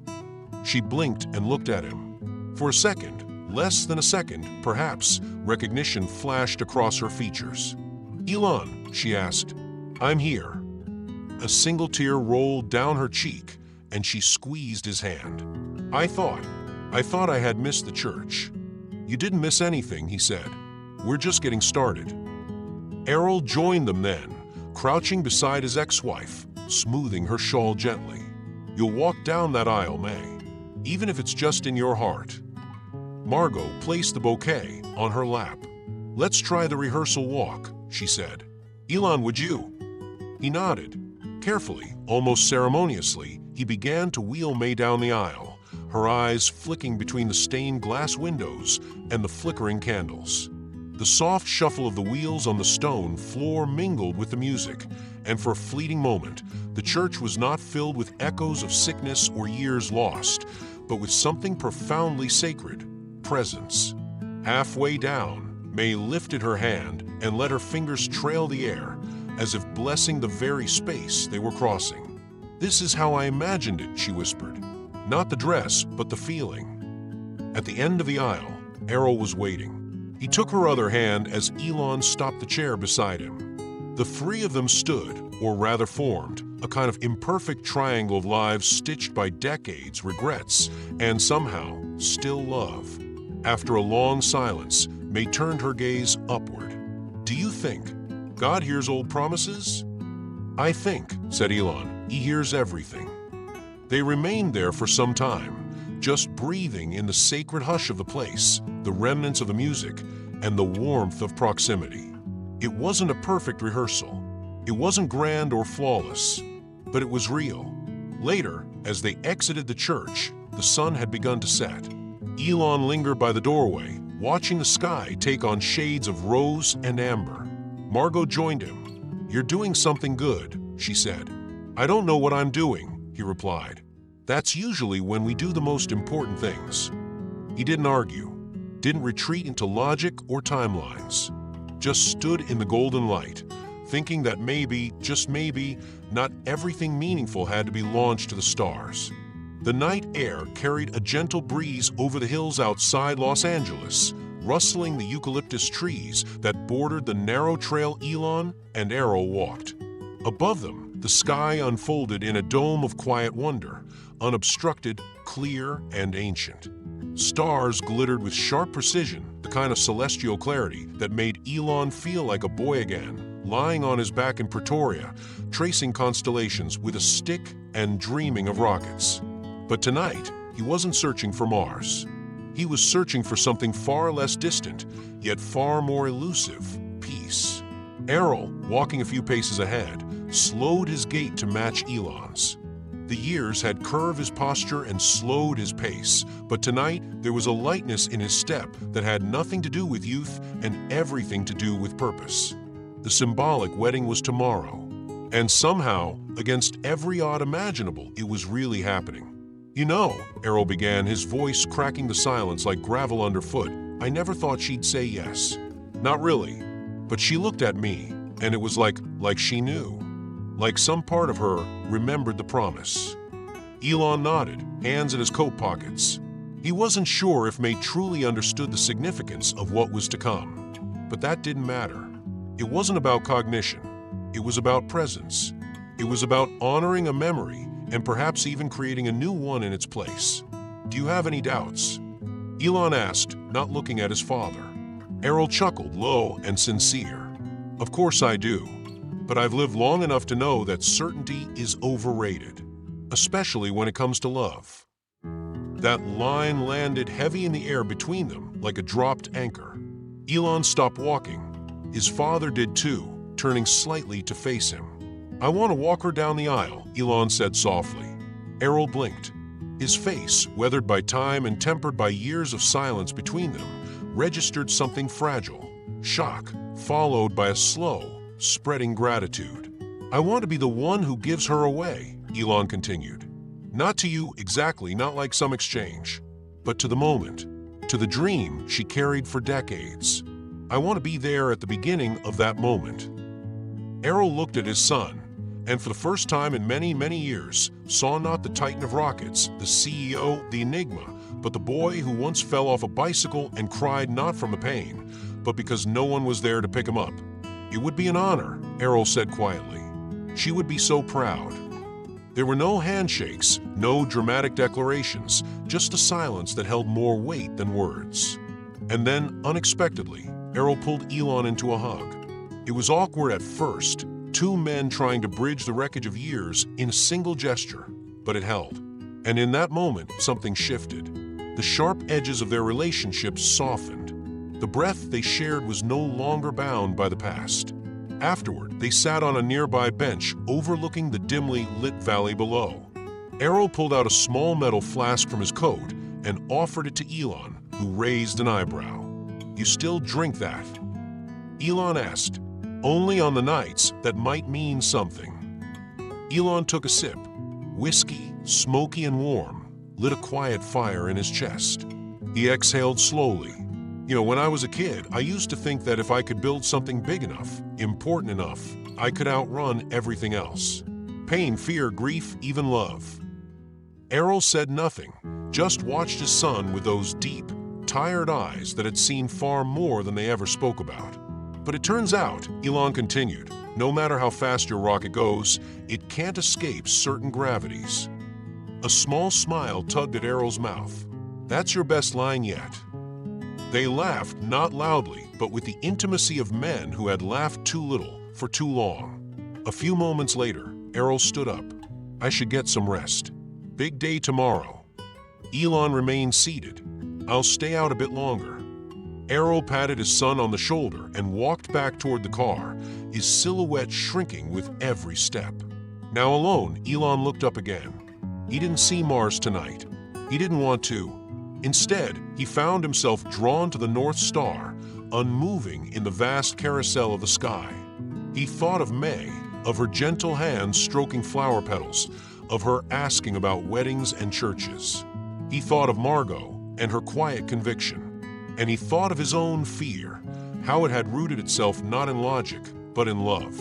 She blinked and looked at him. For a second, less than a second, perhaps, recognition flashed across her features. "Elon," she asked, "I'm here." A single tear rolled down her cheek, and she squeezed his hand. I thought I had missed the church." "You didn't miss anything," he said. "We're just getting started." Errol joined them then, crouching beside his ex-wife, smoothing her shawl gently. "You'll walk down that aisle, May, even if it's just in your heart." Margot placed the bouquet on her lap. "Let's try the rehearsal walk," she said. "Elon, would you?" He nodded. Carefully, almost ceremoniously, he began to wheel May down the aisle, her eyes flicking between the stained glass windows and the flickering candles. The soft shuffle of the wheels on the stone floor mingled with the music, and for a fleeting moment, the church was not filled with echoes of sickness or years lost, but with something profoundly sacred: presence. Halfway down, May lifted her hand and let her fingers trail the air, as if blessing the very space they were crossing. "This is how I imagined it," she whispered. "Not the dress, but the feeling." At the end of the aisle, Errol was waiting. He took her other hand as Elon stopped the chair beside him. The three of them stood, or rather formed, a kind of imperfect triangle of lives stitched by decades, regrets, and somehow still love. After a long silence, May turned her gaze upward. "Do you think God hears old promises?" "I think," said Elon, "He hears everything." They remained there for some time, just breathing in the sacred hush of the place, the remnants of the music, and the warmth of proximity. It wasn't a perfect rehearsal. It wasn't grand or flawless, but it was real. Later, as they exited the church, the sun had begun to set. Elon lingered by the doorway, watching the sky take on shades of rose and amber. Margot joined him. "You're doing something good," she said. "I don't know what I'm doing," he replied. "That's usually when we do the most important things." He didn't argue, didn't retreat into logic or timelines, just stood in the golden light, thinking that maybe, just maybe, not everything meaningful had to be launched to the stars. The night air carried a gentle breeze over the hills outside Los Angeles, rustling the eucalyptus trees that bordered the narrow trail Elon and Errol walked. Above them, the sky unfolded in a dome of quiet wonder, unobstructed, clear, and ancient. Stars glittered with sharp precision, the kind of celestial clarity that made Elon feel like a boy again, lying on his back in Pretoria, tracing constellations with a stick and dreaming of rockets. But tonight, he wasn't searching for Mars. He was searching for something far less distant, yet far more elusive: peace. Errol, walking a few paces ahead, slowed his gait to match Elon's. The years had curved his posture and slowed his pace, but tonight there was a lightness in his step that had nothing to do with youth and everything to do with purpose. The symbolic wedding was tomorrow, and somehow, against every odd imaginable, it was really happening. "You know," Errol began, his voice cracking the silence like gravel underfoot, "I never thought she'd say yes. Not really. But she looked at me, and it was like she knew. Like some part of her remembered the promise." Elon nodded, hands in his coat pockets. He wasn't sure if May truly understood the significance of what was to come. But that didn't matter. It wasn't about cognition. It was about presence. It was about honoring a memory and perhaps even creating a new one in its place. "Do you have any doubts?" Elon asked, not looking at his father. Errol chuckled, low and sincere. "Of course I do. But I've lived long enough to know that certainty is overrated, especially when it comes to love." That line landed heavy in the air between them like a dropped anchor. Elon stopped walking. His father did too, turning slightly to face him. "I want to walk her down the aisle," Elon said softly. Errol blinked. His face, weathered by time and tempered by years of silence between them, registered something fragile: shock, followed by a slow, spreading gratitude. "I want to be the one who gives her away," Elon continued. "Not to you exactly, not like some exchange, but to the moment, to the dream she carried for decades. I want to be there at the beginning of that moment." Errol looked at his son, and for the first time in many, many years, saw not the titan of rockets, the CEO, the enigma, but the boy who once fell off a bicycle and cried not from the pain, but because no one was there to pick him up. "It would be an honor," Errol said quietly. "She would be so proud." There were no handshakes, no dramatic declarations, just a silence that held more weight than words. And then, unexpectedly, Errol pulled Elon into a hug. It was awkward at first, two men trying to bridge the wreckage of years in a single gesture, but it held. And in that moment, something shifted. The sharp edges of their relationship softened. The breath they shared was no longer bound by the past. Afterward, they sat on a nearby bench overlooking the dimly lit valley below. Errol pulled out a small metal flask from his coat and offered it to Elon, who raised an eyebrow. "You still drink that?" Elon asked. "Only on the nights that might mean something." Elon took a sip. Whiskey, smoky and warm, lit a quiet fire in his chest. He exhaled slowly. When I was a kid, I used to think that if I could build something big enough, important enough, I could outrun everything else. Pain, fear, grief, even love. Errol said nothing, just watched his son with those deep, tired eyes that had seen far more than they ever spoke about. But it turns out, Elon continued, no matter how fast your rocket goes, it can't escape certain gravities. A small smile tugged at Errol's mouth. That's your best line yet. They laughed, not loudly, but with the intimacy of men who had laughed too little for too long. A few moments later, Errol stood up. I should get some rest. Big day tomorrow. Elon remained seated. I'll stay out a bit longer. Errol patted his son on the shoulder and walked back toward the car, his silhouette shrinking with every step. Now alone, Elon looked up again. He didn't see Mars tonight. He didn't want to. Instead, he found himself drawn to the North Star, unmoving in the vast carousel of the sky. He thought of May, of her gentle hands stroking flower petals, of her asking about weddings and churches. He thought of Margot and her quiet conviction. And he thought of his own fear, how it had rooted itself not in logic, but in love.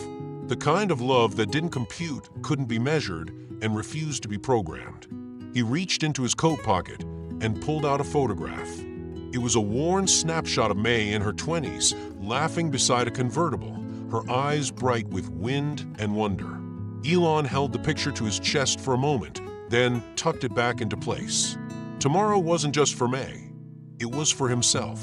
The kind of love that didn't compute, couldn't be measured, and refused to be programmed. He reached into his coat pocket and pulled out a photograph. It was a worn snapshot of May in her 20s, laughing beside a convertible, her eyes bright with wind and wonder. Elon held the picture to his chest for a moment, then tucked it back into place. Tomorrow wasn't just for May. It was for himself,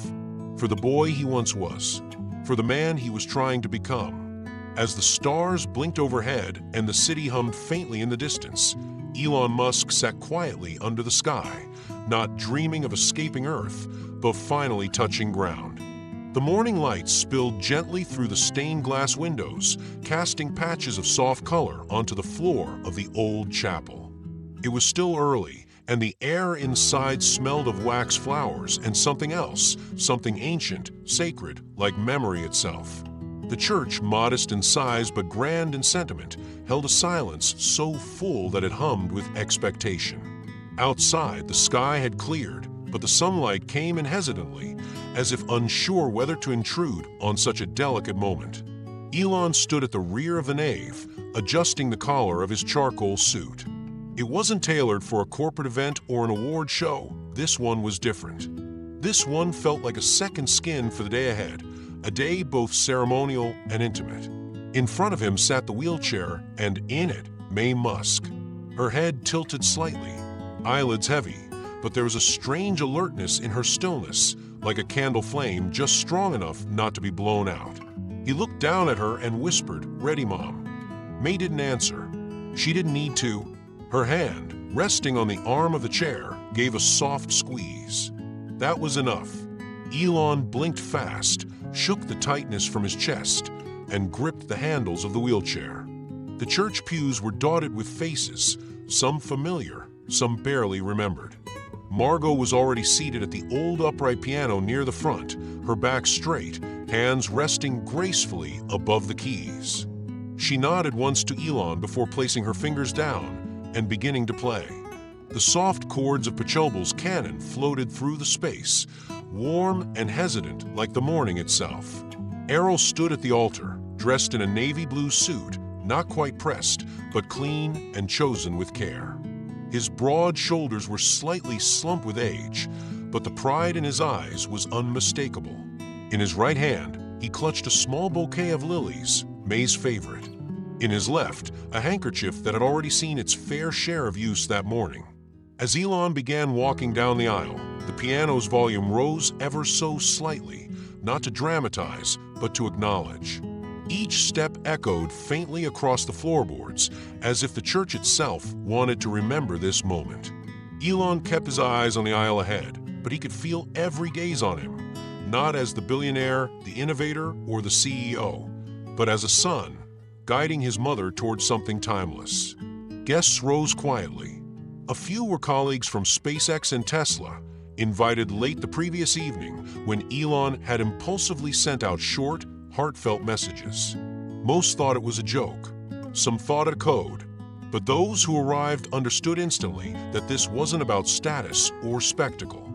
for the boy he once was, for the man he was trying to become. As the stars blinked overhead and the city hummed faintly in the distance, Elon Musk sat quietly under the sky, not dreaming of escaping Earth, but finally touching ground. The morning light spilled gently through the stained glass windows, casting patches of soft color onto the floor of the old chapel. It was still early, and the air inside smelled of wax flowers and something else, something ancient, sacred, like memory itself. The church, modest in size but grand in sentiment, held a silence so full that it hummed with expectation. Outside, the sky had cleared, but the sunlight came in hesitantly, as if unsure whether to intrude on such a delicate moment. Elon stood at the rear of the nave, adjusting the collar of his charcoal suit. It wasn't tailored for a corporate event or an award show. This one was different. This one felt like a second skin for the day ahead, a day both ceremonial and intimate. In front of him sat the wheelchair, and in it, May Musk. Her head tilted slightly, eyelids heavy, but there was a strange alertness in her stillness, like a candle flame just strong enough not to be blown out. He looked down at her and whispered, "Ready, Mom." May didn't answer. She didn't need to. Her hand, resting on the arm of the chair, gave a soft squeeze. That was enough. Elon blinked fast, shook the tightness from his chest, and gripped the handles of the wheelchair. The church pews were dotted with faces, some familiar, some barely remembered. Margot was already seated at the old upright piano near the front, her back straight, hands resting gracefully above the keys. She nodded once to Elon before placing her fingers down and beginning to play. The soft chords of Pachelbel's canon floated through the space, warm and hesitant like the morning itself. Errol stood at the altar, dressed in a navy blue suit, not quite pressed, but clean and chosen with care. His broad shoulders were slightly slumped with age, but the pride in his eyes was unmistakable. In his right hand, he clutched a small bouquet of lilies, May's favorite. In his left, a handkerchief that had already seen its fair share of use that morning. As Elon began walking down the aisle, the piano's volume rose ever so slightly, not to dramatize, but to acknowledge. Each step echoed faintly across the floorboards, as if the church itself wanted to remember this moment. Elon kept his eyes on the aisle ahead, but he could feel every gaze on him, not as the billionaire, the innovator, or the CEO, but as a son, guiding his mother towards something timeless. Guests rose quietly. A few were colleagues from SpaceX and Tesla, invited late the previous evening when Elon had impulsively sent out short, heartfelt messages. Most thought it was a joke. Some thought it a code. But those who arrived understood instantly that this wasn't about status or spectacle.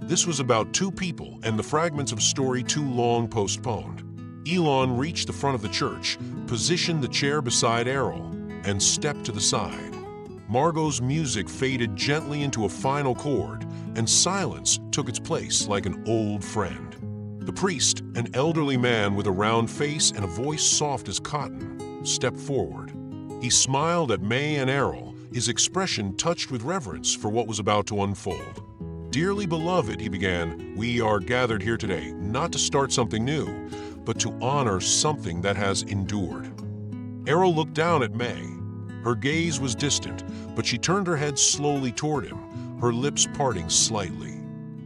This was about two people and the fragments of story too long postponed. Elon reached the front of the church, positioned the chair beside Errol, and stepped to the side. Margot's music faded gently into a final chord, and silence took its place like an old friend. The priest, an elderly man with a round face and a voice soft as cotton, stepped forward. He smiled at May and Errol, his expression touched with reverence for what was about to unfold. "Dearly beloved," he began, "we are gathered here today not to start something new, but to honor something that has endured." Errol looked down at May. Her gaze was distant, but she turned her head slowly toward him, her lips parting slightly.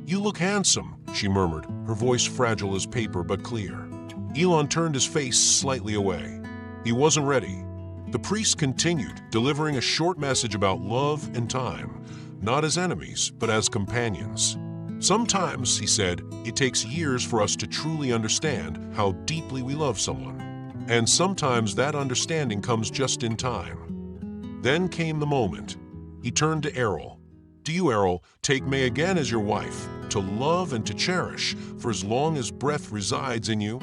"You look handsome," she murmured, her voice fragile as paper but clear. Elon turned his face slightly away. He wasn't ready. The priest continued, delivering a short message about love and time, not as enemies, but as companions. "Sometimes," he said, "it takes years for us to truly understand how deeply we love someone. And sometimes that understanding comes just in time." Then came the moment. He turned to Errol. "Do you, Errol, take May again as your wife, to love and to cherish for as long as breath resides in you?"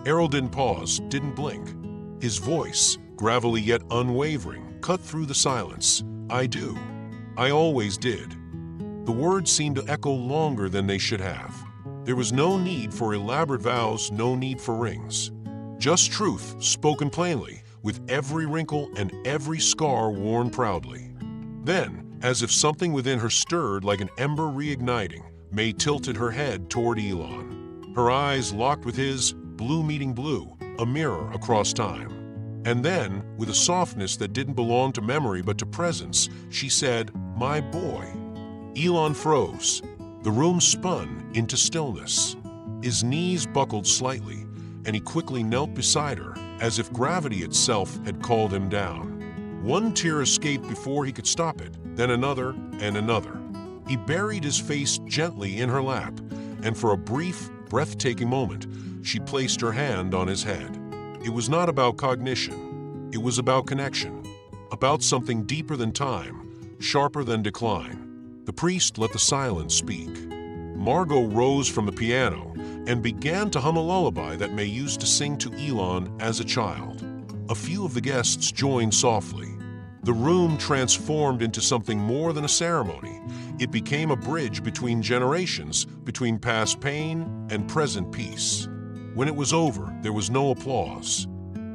Errol didn't pause, didn't blink. His voice, gravelly yet unwavering, cut through the silence. "I do. I always did." The words seemed to echo longer than they should have. There was no need for elaborate vows, no need for rings. Just truth, spoken plainly, with every wrinkle and every scar worn proudly. Then, as if something within her stirred like an ember reigniting, May tilted her head toward Elon. Her eyes locked with his, blue meeting blue, a mirror across time. And then, with a softness that didn't belong to memory but to presence, she said, "My boy." Elon froze. The room spun into stillness. His knees buckled slightly, and he quickly knelt beside her, as if gravity itself had called him down. One tear escaped before he could stop it, then another and another. He buried his face gently in her lap, and for a brief, breathtaking moment, she placed her hand on his head. It was not about cognition. It was about connection, about something deeper than time, sharper than decline. The priest let the silence speak. Margot rose from the piano and began to hum a lullaby that May used to sing to Elon as a child. A few of the guests joined softly. The room transformed into something more than a ceremony. It became a bridge between generations, between past pain and present peace. When it was over, there was no applause,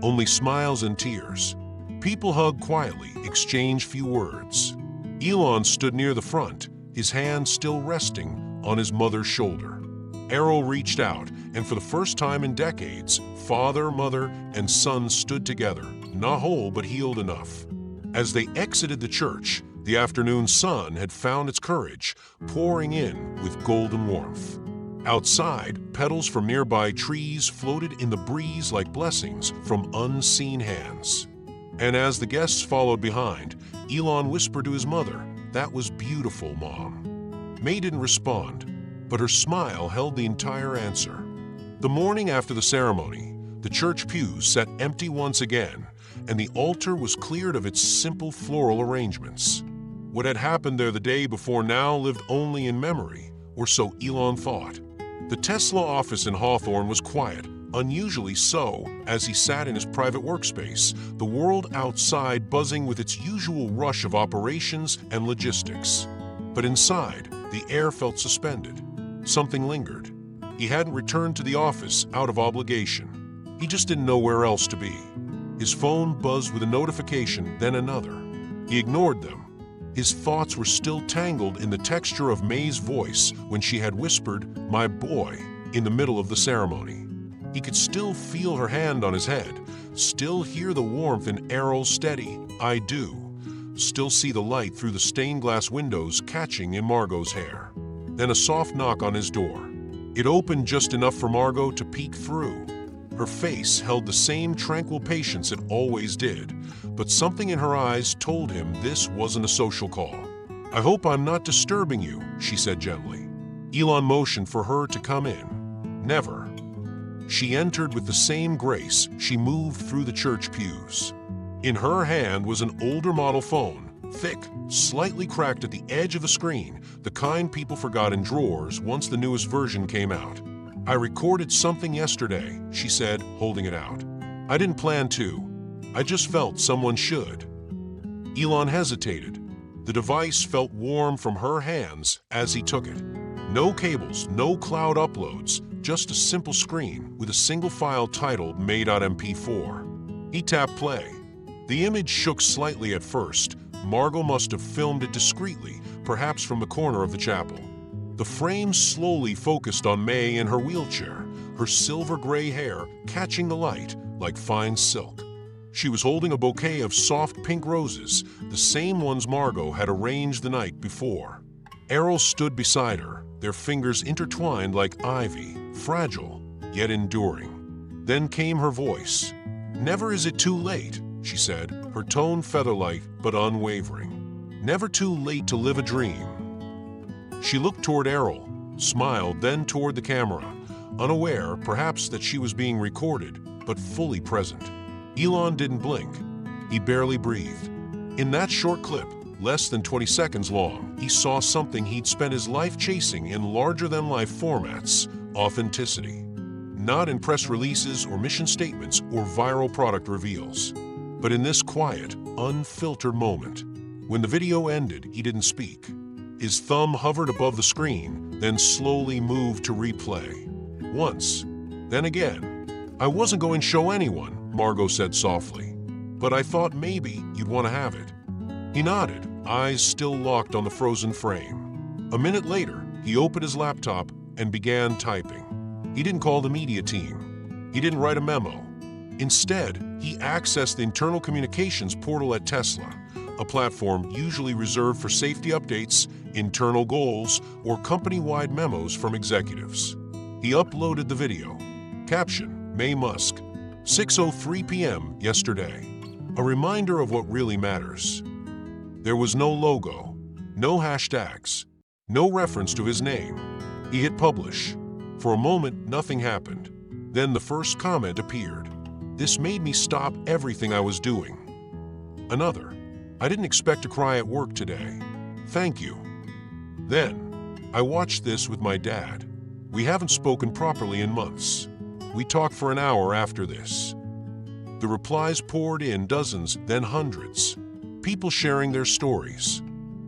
only smiles and tears. People hugged quietly, exchanged few words. Elon stood near the front, his hand still resting on his mother's shoulder. Errol reached out, and for the first time in decades, father, mother, and son stood together, not whole but healed enough. As they exited the church, the afternoon sun had found its courage, pouring in with golden warmth. Outside, petals from nearby trees floated in the breeze like blessings from unseen hands. And as the guests followed behind, Elon whispered to his mother, "That was beautiful, Mom." May didn't respond, but her smile held the entire answer. The morning after the ceremony, the church pews sat empty once again, and the altar was cleared of its simple floral arrangements. What had happened there the day before now lived only in memory, or so Elon thought. The Tesla office in Hawthorne was quiet, unusually so, as he sat in his private workspace, the world outside buzzing with its usual rush of operations and logistics. But inside, the air felt suspended. Something lingered. He hadn't returned to the office out of obligation. He just didn't know where else to be. His phone buzzed with a notification, then another. He ignored them. His thoughts were still tangled in the texture of May's voice when she had whispered, "My boy," in the middle of the ceremony. He could still feel her hand on his head, still hear the warmth in Errol's steady, "I do," still see the light through the stained glass windows catching in Margot's hair. Then a soft knock on his door. It opened just enough for Margot to peek through. Her face held the same tranquil patience it always did, but something in her eyes told him this wasn't a social call. "I hope I'm not disturbing you," she said gently. Elon motioned for her to come in. "Never." She entered with the same grace she moved through the church pews. In her hand was an older model phone, Thick, slightly cracked at the edge of the screen, the kind people forgot in drawers once the newest version came out. "I recorded something yesterday," she said, holding it out. "I didn't plan to. I just felt someone should." Elon hesitated. The device felt warm from her hands as he took it. No cables, no cloud uploads, just a simple screen with a single file titled May.mp4. He tapped play. The image shook slightly at first. Margot must have filmed it discreetly, perhaps from the corner of the chapel. The frame slowly focused on May in her wheelchair, her silver-gray hair catching the light like fine silk. She was holding a bouquet of soft pink roses, the same ones Margot had arranged the night before. Errol stood beside her, their fingers intertwined like ivy, fragile, yet enduring. Then came her voice. "Never is it too late," she said, her tone featherlight but unwavering. "Never too late to live a dream." She looked toward Errol, smiled, then toward the camera, unaware, perhaps, that she was being recorded, but fully present. Elon didn't blink. He barely breathed. In that short clip, less than 20 seconds long, he saw something he'd spent his life chasing in larger-than-life formats: authenticity. Not in press releases or mission statements or viral product reveals, but in this quiet, unfiltered moment. When the video ended, he didn't speak. His thumb hovered above the screen, then slowly moved to replay. Once, then again. "I wasn't going to show anyone," Margot said softly, "but I thought maybe you'd want to have it." He nodded, eyes still locked on the frozen frame. A minute later, he opened his laptop and began typing. He didn't call the media team. He didn't write a memo. Instead, he accessed the internal communications portal at Tesla, a platform usually reserved for safety updates, internal goals, or company-wide memos from executives. He uploaded the video. Caption: May Musk, 6:03 p.m. yesterday. A reminder of what really matters. There was no logo, no hashtags, no reference to his name. He hit publish. For a moment, nothing happened. Then the first comment appeared. "This made me stop everything I was doing." Another. "I didn't expect to cry at work today. Thank you." Then, "I watched this with my dad. We haven't spoken properly in months. We talked for an hour after this." The replies poured in, dozens, then hundreds. People sharing their stories.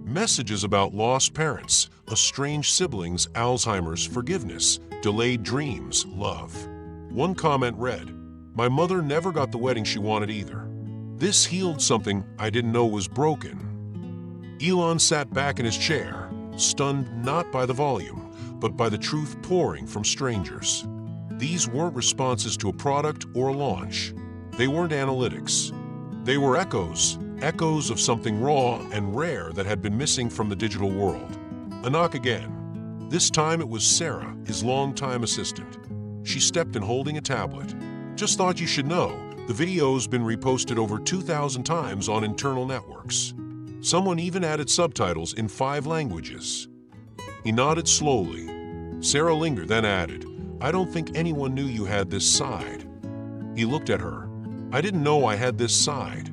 Messages about lost parents, estranged siblings, Alzheimer's, forgiveness, delayed dreams, love. One comment read, "My mother never got the wedding she wanted either. This healed something I didn't know was broken." Elon sat back in his chair, stunned not by the volume, but by the truth pouring from strangers. These weren't responses to a product or a launch. They weren't analytics. They were echoes of something raw and rare that had been missing from the digital world. A knock again. This time it was Sarah, his longtime assistant. She stepped in holding a tablet. "Just thought you should know, the video's been reposted over 2,000 times on internal networks. Someone even added subtitles in 5 languages." He nodded slowly. Sarah lingered, then added, "I don't think anyone knew you had this side." He looked at her. "I didn't know I had this side."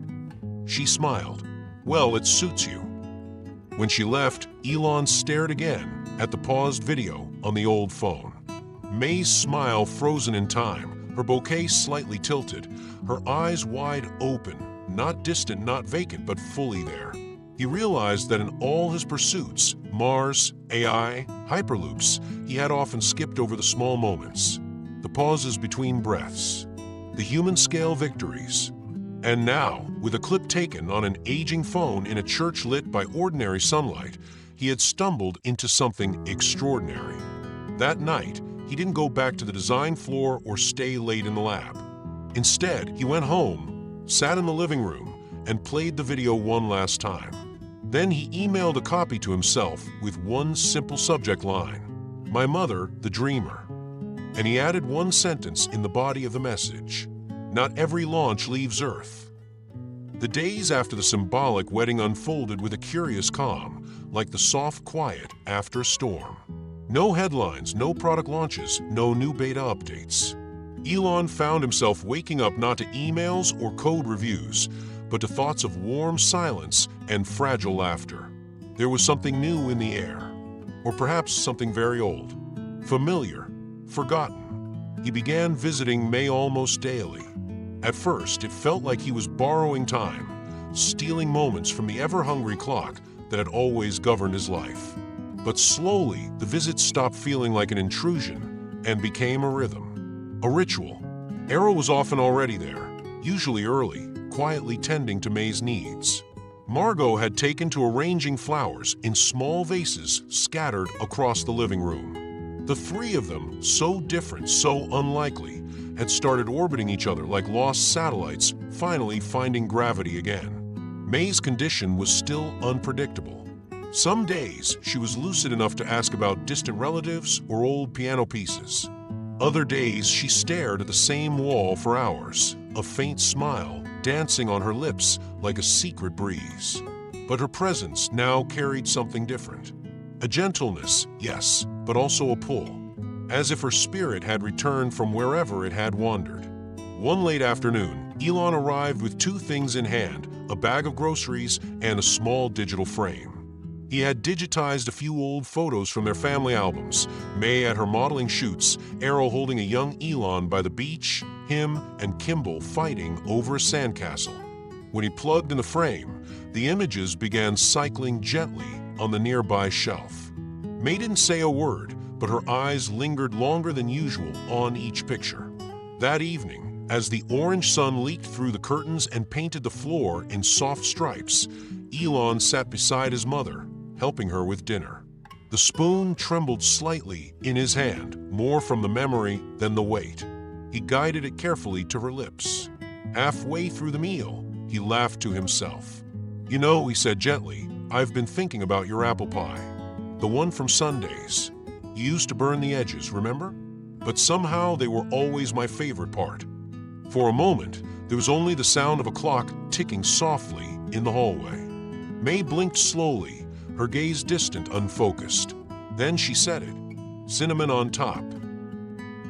She smiled. "Well, it suits you." When she left, Elon stared again at the paused video on the old phone. May's smile frozen in time, her bouquet slightly tilted, her eyes wide open, not distant, not vacant, but fully there. He realized that in all his pursuits, Mars, AI, hyperloops, he had often skipped over the small moments, the pauses between breaths, the human-scale victories. And now, with a clip taken on an aging phone in a church lit by ordinary sunlight, he had stumbled into something extraordinary. That night, he didn't go back to the design floor or stay late in the lab. Instead, he went home, sat in the living room, and played the video one last time. Then he emailed a copy to himself with one simple subject line: "My mother, the dreamer." And he added one sentence in the body of the message: "Not every launch leaves Earth." The days after the symbolic wedding unfolded with a curious calm, like the soft quiet after a storm. No headlines, no product launches, no new beta updates. Elon found himself waking up not to emails or code reviews, but to thoughts of warm silence and fragile laughter. There was something new in the air, or perhaps something very old, familiar, forgotten. He began visiting May almost daily. At first, it felt like he was borrowing time, stealing moments from the ever-hungry clock that had always governed his life. But slowly, the visits stopped feeling like an intrusion and became a rhythm, a ritual. Errol was often already there, usually early, quietly tending to May's needs. Margot had taken to arranging flowers in small vases scattered across the living room. The three of them, so different, so unlikely, had started orbiting each other like lost satellites, finally finding gravity again. May's condition was still unpredictable. Some days, she was lucid enough to ask about distant relatives or old piano pieces. Other days, she stared at the same wall for hours, a faint smile dancing on her lips like a secret breeze. But her presence now carried something different. A gentleness, yes, but also a pull, as if her spirit had returned from wherever it had wandered. One late afternoon, Elon arrived with two things in hand, a bag of groceries and a small digital frame. He had digitized a few old photos from their family albums, May at her modeling shoots, Errol holding a young Elon by the beach, him and Kimball fighting over a sandcastle. When he plugged in the frame, the images began cycling gently on the nearby shelf. May didn't say a word, but her eyes lingered longer than usual on each picture. That evening, as the orange sun leaked through the curtains and painted the floor in soft stripes, Elon sat beside his mother, helping her with dinner. The spoon trembled slightly in his hand, more from the memory than the weight. He guided it carefully to her lips. Halfway through the meal, he laughed to himself. "You know," he said gently, "I've been thinking about your apple pie. The one from Sundays. You used to burn the edges, remember? But somehow they were always my favorite part." For a moment, there was only the sound of a clock ticking softly in the hallway. May blinked slowly, her gaze distant, unfocused. Then she said it, "Cinnamon on top."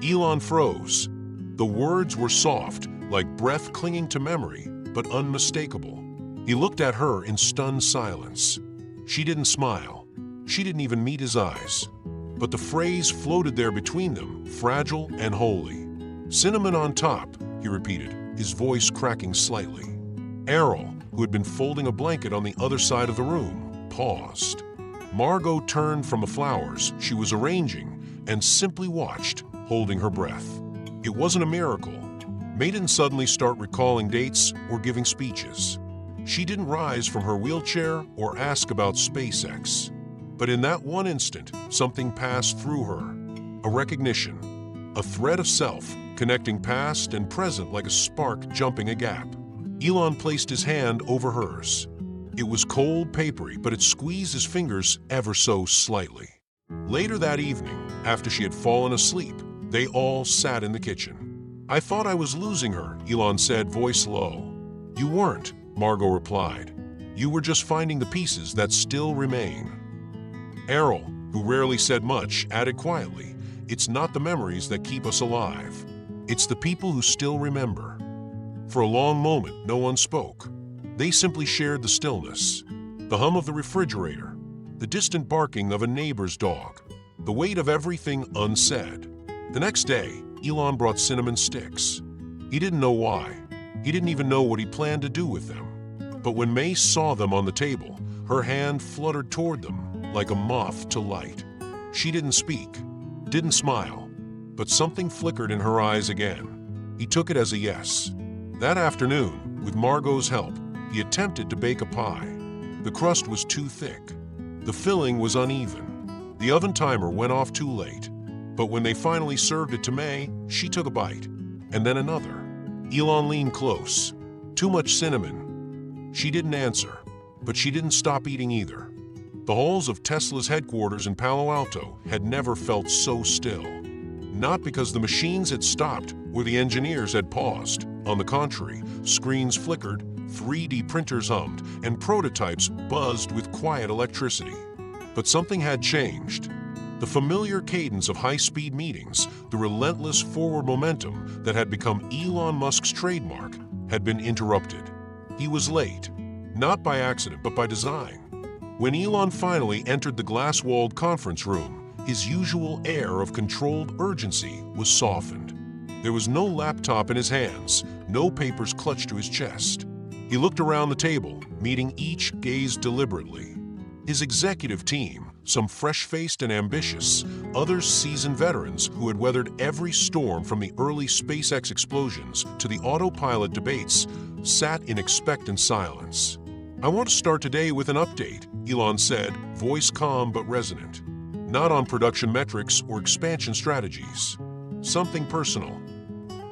Elon froze. The words were soft, like breath clinging to memory, but unmistakable. He looked at her in stunned silence. She didn't smile. She didn't even meet his eyes. But the phrase floated there between them, fragile and holy. "Cinnamon on top," he repeated, his voice cracking slightly. Errol, who had been folding a blanket on the other side of the room, paused. Margot turned from the flowers she was arranging and simply watched, holding her breath. It wasn't a miracle. May didn't suddenly start recalling dates or giving speeches. She didn't rise from her wheelchair or ask about SpaceX. But in that one instant, something passed through her. A recognition. A thread of self, connecting past and present like a spark jumping a gap. Elon placed his hand over hers. It was cold, papery, but it squeezed his fingers ever so slightly. Later that evening, after she had fallen asleep, they all sat in the kitchen. "I thought I was losing her," Elon said, voice low. "You weren't," Margot replied. "You were just finding the pieces that still remain." Errol, who rarely said much, added quietly, "It's not the memories that keep us alive. It's the people who still remember." For a long moment, no one spoke. They simply shared the stillness, the hum of the refrigerator, the distant barking of a neighbor's dog, the weight of everything unsaid. The next day, Elon brought cinnamon sticks. He didn't know why. He didn't even know what he planned to do with them. But when May saw them on the table, her hand fluttered toward them like a moth to light. She didn't speak, didn't smile, but something flickered in her eyes again. He took it as a yes. That afternoon, with Margot's help, he attempted to bake a pie. The crust was too thick. The filling was uneven. The oven timer went off too late. But when they finally served it to May, she took a bite, and then another. Elon leaned close. "Too much cinnamon." She didn't answer, but she didn't stop eating either. The halls of Tesla's headquarters in Palo Alto had never felt so still. Not because the machines had stopped or the engineers had paused. On the contrary, screens flickered, 3D printers hummed, and prototypes buzzed with quiet electricity. But something had changed. The familiar cadence of high-speed meetings, the relentless forward momentum that had become Elon Musk's trademark, had been interrupted. He was late, not by accident, but by design. When Elon finally entered the glass-walled conference room, his usual air of controlled urgency was softened. There was no laptop in his hands, no papers clutched to his chest. He looked around the table, meeting each gaze deliberately. His executive team, some fresh-faced and ambitious, others seasoned veterans who had weathered every storm from the early SpaceX explosions to the autopilot debates, sat in expectant silence. "I want to start today with an update," Elon said, voice calm but resonant. "Not on production metrics or expansion strategies. Something personal."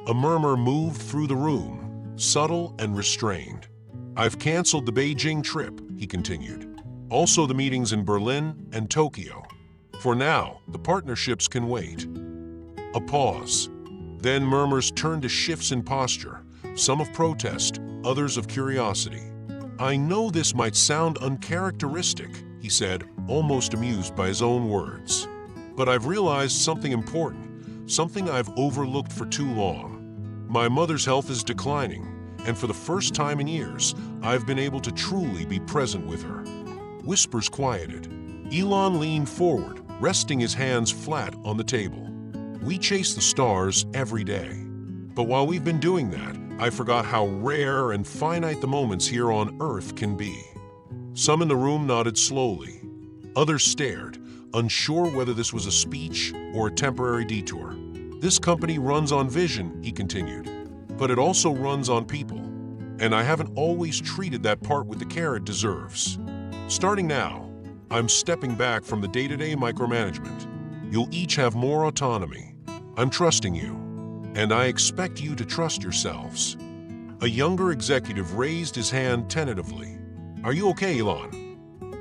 A murmur moved through the room, subtle and restrained. "I've canceled the Beijing trip," he continued. "Also the meetings in Berlin and Tokyo. For now, the partnerships can wait." A pause. Then murmurs turned to shifts in posture, some of protest, others of curiosity. "I know this might sound uncharacteristic," he said, almost amused by his own words. "But I've realized something important, something I've overlooked for too long. My mother's health is declining, and for the first time in years, I've been able to truly be present with her." Whispers quieted. Elon leaned forward, resting his hands flat on the table. "We chase the stars every day. But while we've been doing that, I forgot how rare and finite the moments here on Earth can be." Some in the room nodded slowly. Others stared, unsure whether this was a speech or a temporary detour. "This company runs on vision," he continued, "but it also runs on people. And I haven't always treated that part with the care it deserves. Starting now, I'm stepping back from the day-to-day micromanagement. You'll each have more autonomy. I'm trusting you, and I expect you to trust yourselves." A younger executive raised his hand tentatively. "Are you okay, Elon?"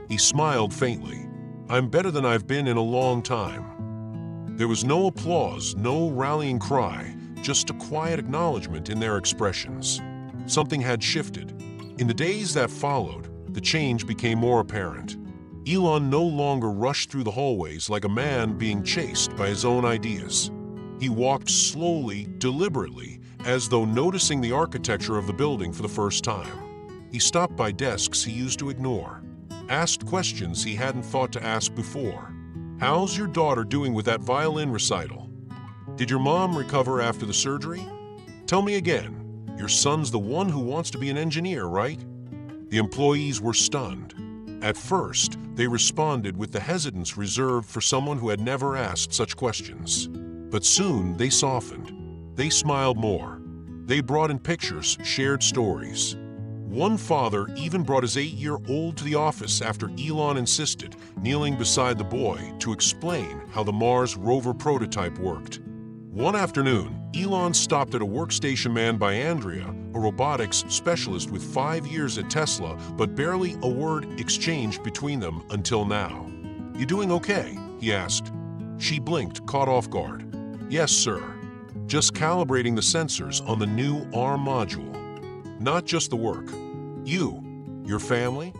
He smiled faintly. "I'm better than I've been in a long time." There was no applause, no rallying cry, just a quiet acknowledgement in their expressions. Something had shifted. In the days that followed, the change became more apparent. Elon no longer rushed through the hallways like a man being chased by his own ideas. He walked slowly, deliberately, as though noticing the architecture of the building for the first time. He stopped by desks he used to ignore, asked questions he hadn't thought to ask before. "How's your daughter doing with that violin recital? Did your mom recover after the surgery? Tell me again, your son's the one who wants to be an engineer, right?" The employees were stunned. At first, they responded with the hesitance reserved for someone who had never asked such questions. But soon they softened. They smiled more. They brought in pictures, shared stories. One father even brought his 8-year-old to the office after Elon insisted, kneeling beside the boy to explain how the Mars rover prototype worked. One afternoon, Elon stopped at a workstation manned by Andrea, a robotics specialist with 5 years at Tesla, but barely a word exchanged between them until now. "You doing okay?" he asked. She blinked, caught off guard. "Yes, sir. Just calibrating the sensors on the new ARM module. Not just the work. Your family?"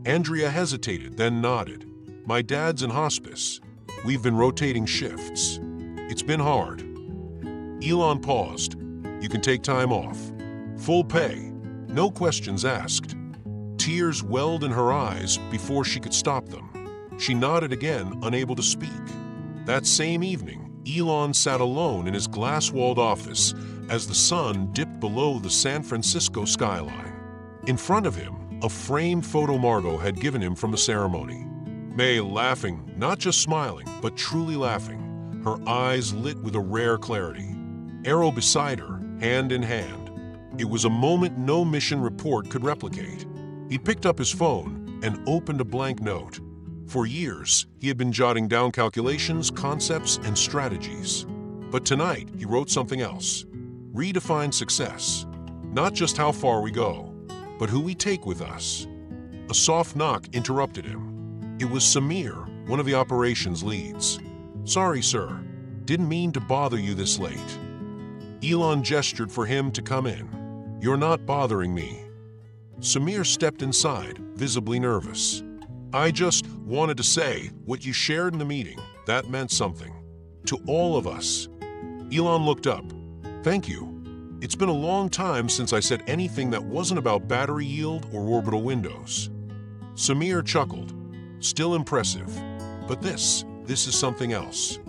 Andrea hesitated, then nodded. "My dad's in hospice. We've been rotating shifts. It's been hard." Elon paused. "You can take time off. Full pay. No questions asked." Tears welled in her eyes before she could stop them. She nodded again, unable to speak. That same evening, Elon sat alone in his glass-walled office as the sun dipped below the San Francisco skyline. In front of him, a framed photo Margot had given him from the ceremony. May laughing, not just smiling, but truly laughing, her eyes lit with a rare clarity. Errol beside her, hand in hand. It was a moment no mission report could replicate. He picked up his phone and opened a blank note. For years, he had been jotting down calculations, concepts, and strategies. But tonight, he wrote something else. Redefine success. Not just how far we go, but who we take with us. A soft knock interrupted him. It was Samir, one of the operations leads. "Sorry, sir. Didn't mean to bother you this late." Elon gestured for him to come in. "You're not bothering me." Samir stepped inside, visibly nervous. "I just wanted to say what you shared in the meeting. That meant something. To all of us." Elon looked up. "Thank you. It's been a long time since I said anything that wasn't about battery yield or orbital windows. Samir chuckled. Still impressive. But this is something else.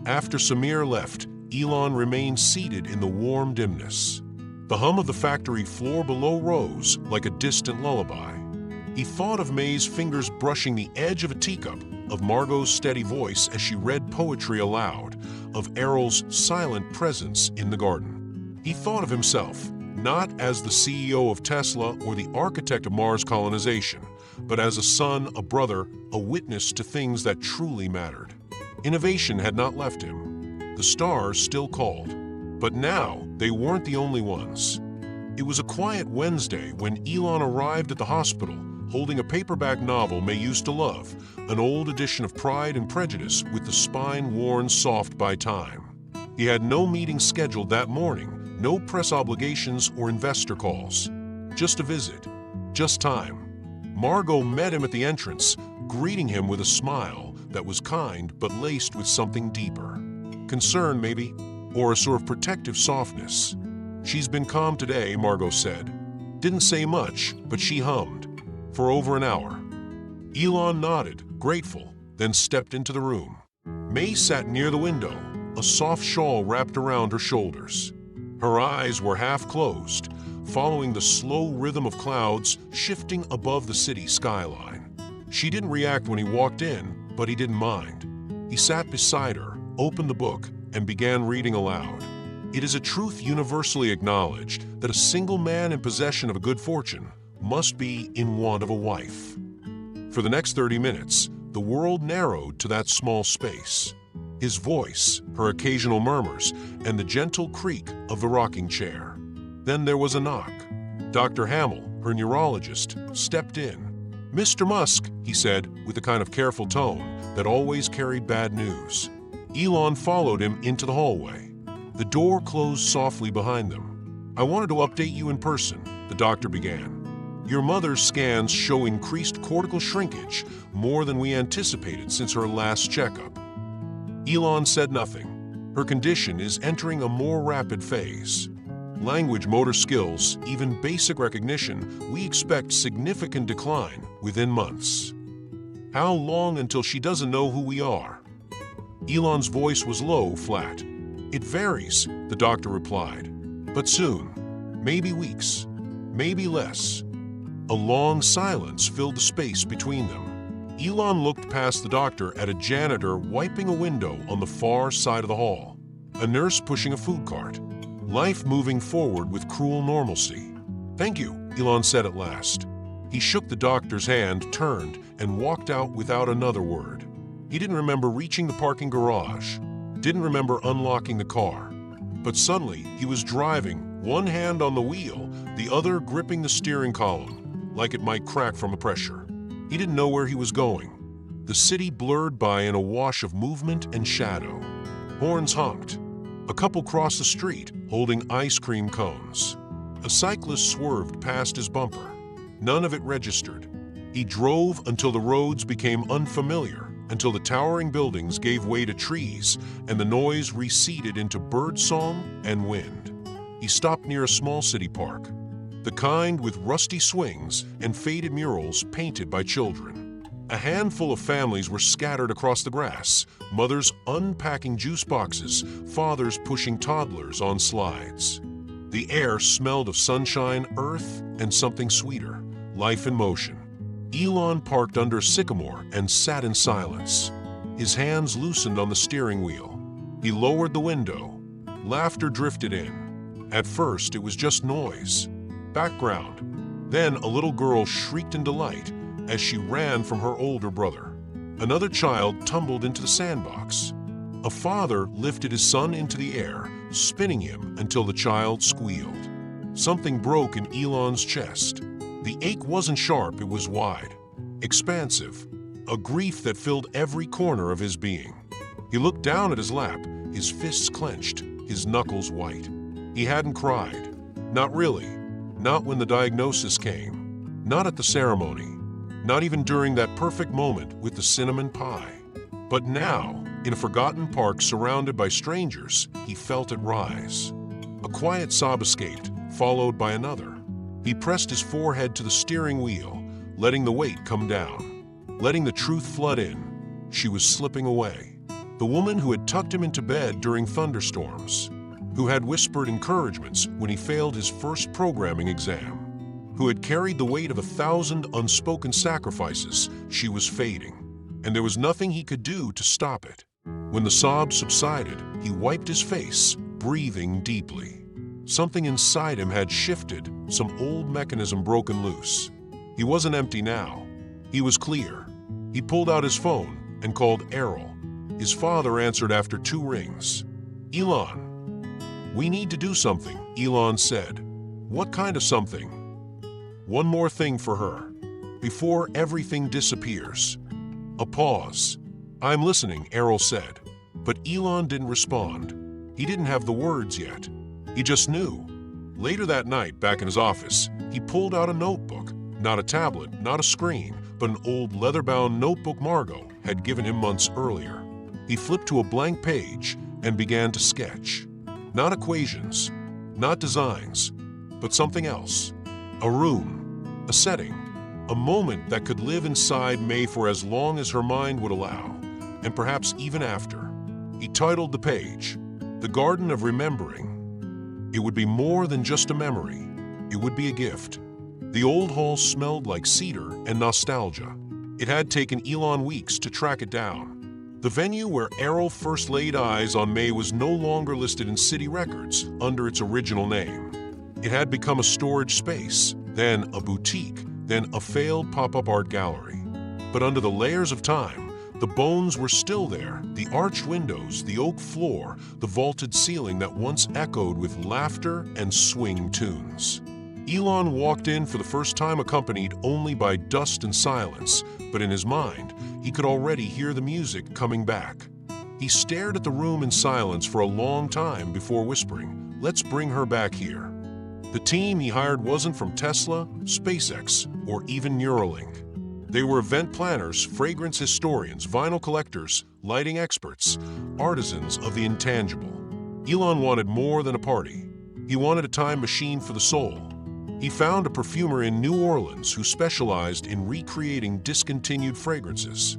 After Samir left, Elon remained seated in the warm dimness. The hum of the factory floor below rose like a distant lullaby. He thought of May's fingers brushing the edge of a teacup, of Margot's steady voice as she read poetry aloud, of Errol's silent presence in the garden. He thought of himself, not as the CEO of Tesla or the architect of Mars colonization, but as a son, a brother, a witness to things that truly mattered. Innovation had not left him. The stars still called. But now, they weren't the only ones. It was a quiet Wednesday when Elon arrived at the hospital, holding a paperback novel May used to love, an old edition of Pride and Prejudice with the spine worn soft by time. He had no meeting scheduled that morning, no press obligations or investor calls. Just a visit. Just time. Margot met him at the entrance, greeting him with a smile that was kind but laced with something deeper. Concern, maybe, or a sort of protective softness. She's been calm today, Margot said. Didn't say much, but she hummed. For over an hour. Elon nodded, grateful, then stepped into the room. May sat near the window, a soft shawl wrapped around her shoulders. Her eyes were half closed, following the slow rhythm of clouds shifting above the city skyline. She didn't react when he walked in, but he didn't mind. He sat beside her, opened the book, and began reading aloud. It is a truth universally acknowledged that a single man in possession of a good fortune must be in want of a wife. For the next 30 minutes, the world narrowed to that small space. His voice, her occasional murmurs, and the gentle creak of the rocking chair. Then there was a knock. Dr. Hamill, her neurologist, stepped in. "Mr. Musk," he said, with the kind of careful tone that always carried bad news. Elon followed him into the hallway. The door closed softly behind them. "I wanted to update you in person," the doctor began. "Your mother's scans show increased cortical shrinkage, more than we anticipated since her last checkup." Elon said nothing. "Her condition is entering a more rapid phase. Language, motor skills, even basic recognition, we expect significant decline within months." "How long until she doesn't know who we are?" Elon's voice was low, flat. "It varies," the doctor replied. "But soon. Maybe weeks. Maybe less." A long silence filled the space between them. Elon looked past the doctor at a janitor wiping a window on the far side of the hall, a nurse pushing a food cart, life moving forward with cruel normalcy. "Thank you," Elon said at last. He shook the doctor's hand, turned, and walked out without another word. He didn't remember reaching the parking garage, didn't remember unlocking the car. But suddenly, he was driving, one hand on the wheel, the other gripping the steering column, like it might crack from the pressure. He didn't know where he was going. The city blurred by in a wash of movement and shadow. Horns honked. A couple crossed the street, holding ice cream cones. A cyclist swerved past his bumper. None of it registered. He drove until the roads became unfamiliar, until the towering buildings gave way to trees and the noise receded into birdsong and wind. He stopped near a small city park, the kind with rusty swings and faded murals painted by children. A handful of families were scattered across the grass, mothers unpacking juice boxes, fathers pushing toddlers on slides. The air smelled of sunshine, earth, and something sweeter, life in motion. Elon parked under a sycamore and sat in silence. His hands loosened on the steering wheel. He lowered the window. Laughter drifted in. At first, it was just noise. Background. Then a little girl shrieked in delight as she ran from her older brother. Another child tumbled into the sandbox. A father lifted his son into the air, spinning him until the child squealed. Something broke in Elon's chest. The ache wasn't sharp, it was wide, expansive, a grief that filled every corner of his being. He looked down at his lap, his fists clenched, his knuckles white. He hadn't cried. Not really. Not when the diagnosis came. Not at the ceremony. Not even during that perfect moment with the cinnamon pie. But now, in a forgotten park surrounded by strangers, he felt it rise. A quiet sob escaped, followed by another. He pressed his forehead to the steering wheel, letting the weight come down. Letting the truth flood in. She was slipping away. The woman who had tucked him into bed during thunderstorms, who had whispered encouragements when he failed his first programming exam, who had carried the weight of 1,000 unspoken sacrifices, she was fading, and there was nothing he could do to stop it. When the sobs subsided, he wiped his face, breathing deeply. Something inside him had shifted, some old mechanism broken loose. He wasn't empty now. He was clear. He pulled out his phone and called Errol. His father answered after 2 rings. "Elon, we need to do something," Elon said. "What kind of something?" "One more thing for her, before everything disappears." A pause. "I'm listening," Errol said. But Elon didn't respond. He didn't have the words yet. He just knew. Later that night, back in his office, he pulled out a notebook. Not a tablet, not a screen, but an old leather-bound notebook Margot had given him months earlier. He flipped to a blank page and began to sketch. Not equations, not designs, but something else. A room, a setting, a moment that could live inside May for as long as her mind would allow, and perhaps even after. He titled the page, "The Garden of Remembering." It would be more than just a memory. It would be a gift. The old hall smelled like cedar and nostalgia. It had taken Elon weeks to track it down. The venue where Errol first laid eyes on May was no longer listed in city records under its original name. It had become a storage space, then a boutique, then a failed pop-up art gallery. But under the layers of time, the bones were still there, the arched windows, the oak floor, the vaulted ceiling that once echoed with laughter and swing tunes. Elon walked in for the first time accompanied only by dust and silence, but in his mind, he could already hear the music coming back. He stared at the room in silence for a long time before whispering, "Let's bring her back here." The team he hired wasn't from Tesla, SpaceX, or even Neuralink. They were event planners, fragrance historians, vinyl collectors, lighting experts, artisans of the intangible. Elon wanted more than a party. He wanted a time machine for the soul. He found a perfumer in New Orleans who specialized in recreating discontinued fragrances.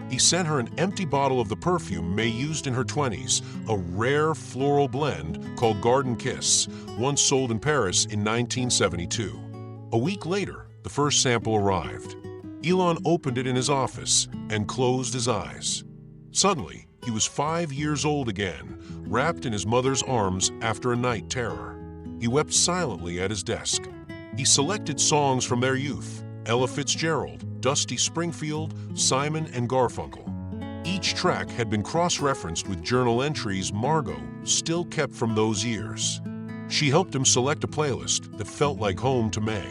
He sent her an empty bottle of the perfume May used in her 20s, a rare floral blend called Garden Kiss, once sold in Paris in 1972. A week later, the first sample arrived. Elon opened it in his office and closed his eyes. Suddenly, he was 5 years old again, wrapped in his mother's arms after a night terror. He wept silently at his desk. He selected songs from their youth, Ella Fitzgerald, Dusty Springfield, Simon and Garfunkel. Each track had been cross-referenced with journal entries Margot still kept from those years. She helped him select a playlist that felt like home to May.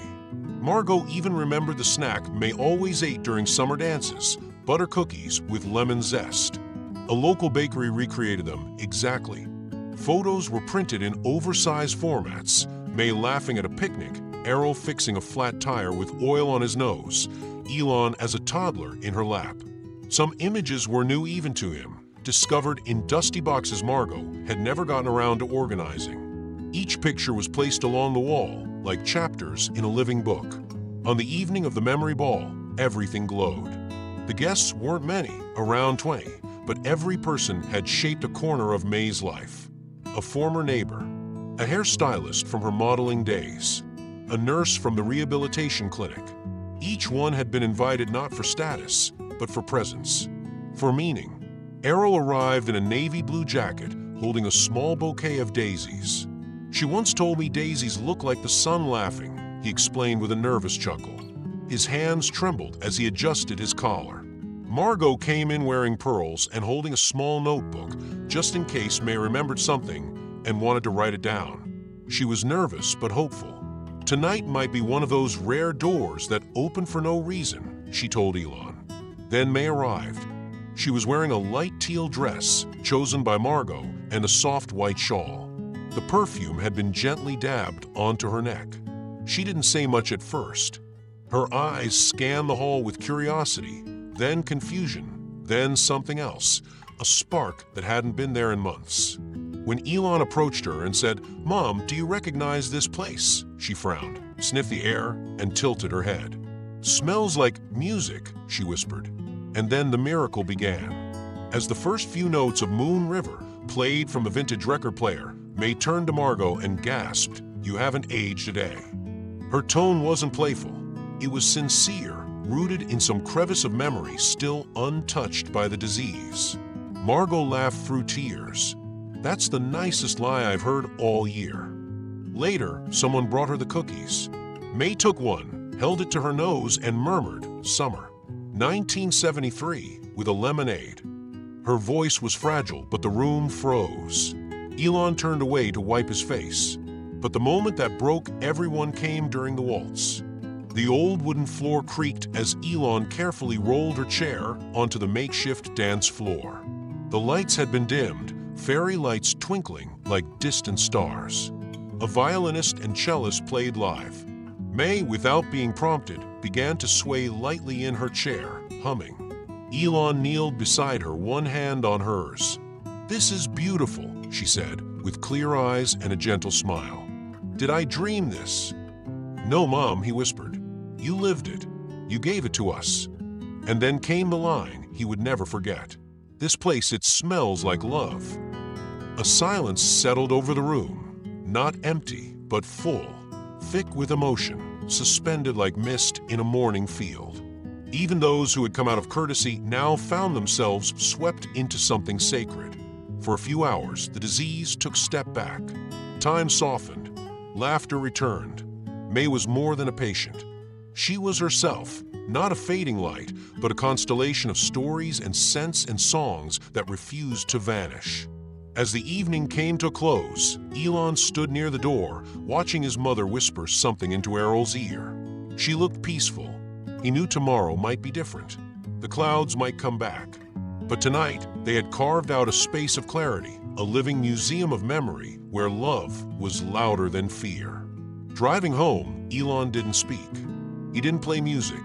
Margot even remembered the snack May always ate during summer dances, butter cookies with lemon zest. A local bakery recreated them exactly. Photos were printed in oversized formats, May laughing at a picnic, Errol fixing a flat tire with oil on his nose, Elon as a toddler in her lap. Some images were new even to him, discovered in dusty boxes Margot had never gotten around to organizing. Each picture was placed along the wall, like chapters in a living book. On the evening of the memory ball, everything glowed. The guests weren't many, around 20, but every person had shaped a corner of May's life. A former neighbor, a hairstylist from her modeling days, a nurse from the rehabilitation clinic. Each one had been invited not for status, but for presence, for meaning. Errol arrived in a navy blue jacket, holding a small bouquet of daisies. "She once told me daisies look like the sun laughing," he explained with a nervous chuckle. His hands trembled as he adjusted his collar. Margot came in wearing pearls and holding a small notebook, just in case May remembered something and wanted to write it down. She was nervous but hopeful. "Tonight might be one of those rare doors that open for no reason," she told Elon. Then May arrived. She was wearing a light teal dress, chosen by Margot, and a soft white shawl. The perfume had been gently dabbed onto her neck. She didn't say much at first. Her eyes scanned the hall with curiosity, then confusion, then something else, a spark that hadn't been there in months. When Elon approached her and said, "Mom, do you recognize this place?" she frowned, sniffed the air, and tilted her head. "Smells like music," she whispered. And then the miracle began. As the first few notes of Moon River played from a vintage record player, May turned to Margot and gasped, "You haven't aged a day." Her tone wasn't playful. It was sincere, rooted in some crevice of memory still untouched by the disease. Margot laughed through tears. "That's the nicest lie I've heard all year." Later, someone brought her the cookies. May took one, held it to her nose, and murmured, "Summer, 1973, with a lemonade." Her voice was fragile, but the room froze. Elon turned away to wipe his face. But the moment that broke everyone came during the waltz. The old wooden floor creaked as Elon carefully rolled her chair onto the makeshift dance floor. The lights had been dimmed, fairy lights twinkling like distant stars. A violinist and cellist played live. May, without being prompted, began to sway lightly in her chair, humming. Elon kneeled beside her, one hand on hers. "This is beautiful," she said, with clear eyes and a gentle smile. "Did I dream this?" "No, Mom," he whispered. "You lived it. You gave it to us." And then came the line he would never forget. "This place, it smells like love." A silence settled over the room, not empty, but full, thick with emotion, suspended like mist in a morning field. Even those who had come out of courtesy now found themselves swept into something sacred. For a few hours, the disease took step back. Time softened. Laughter returned. May was more than a patient. She was herself, not a fading light, but a constellation of stories and scents and songs that refused to vanish. As the evening came to a close, Elon stood near the door, watching his mother whisper something into Errol's ear. She looked peaceful. He knew tomorrow might be different. The clouds might come back. But tonight, they had carved out a space of clarity, a living museum of memory where love was louder than fear. Driving home, Elon didn't speak. He didn't play music.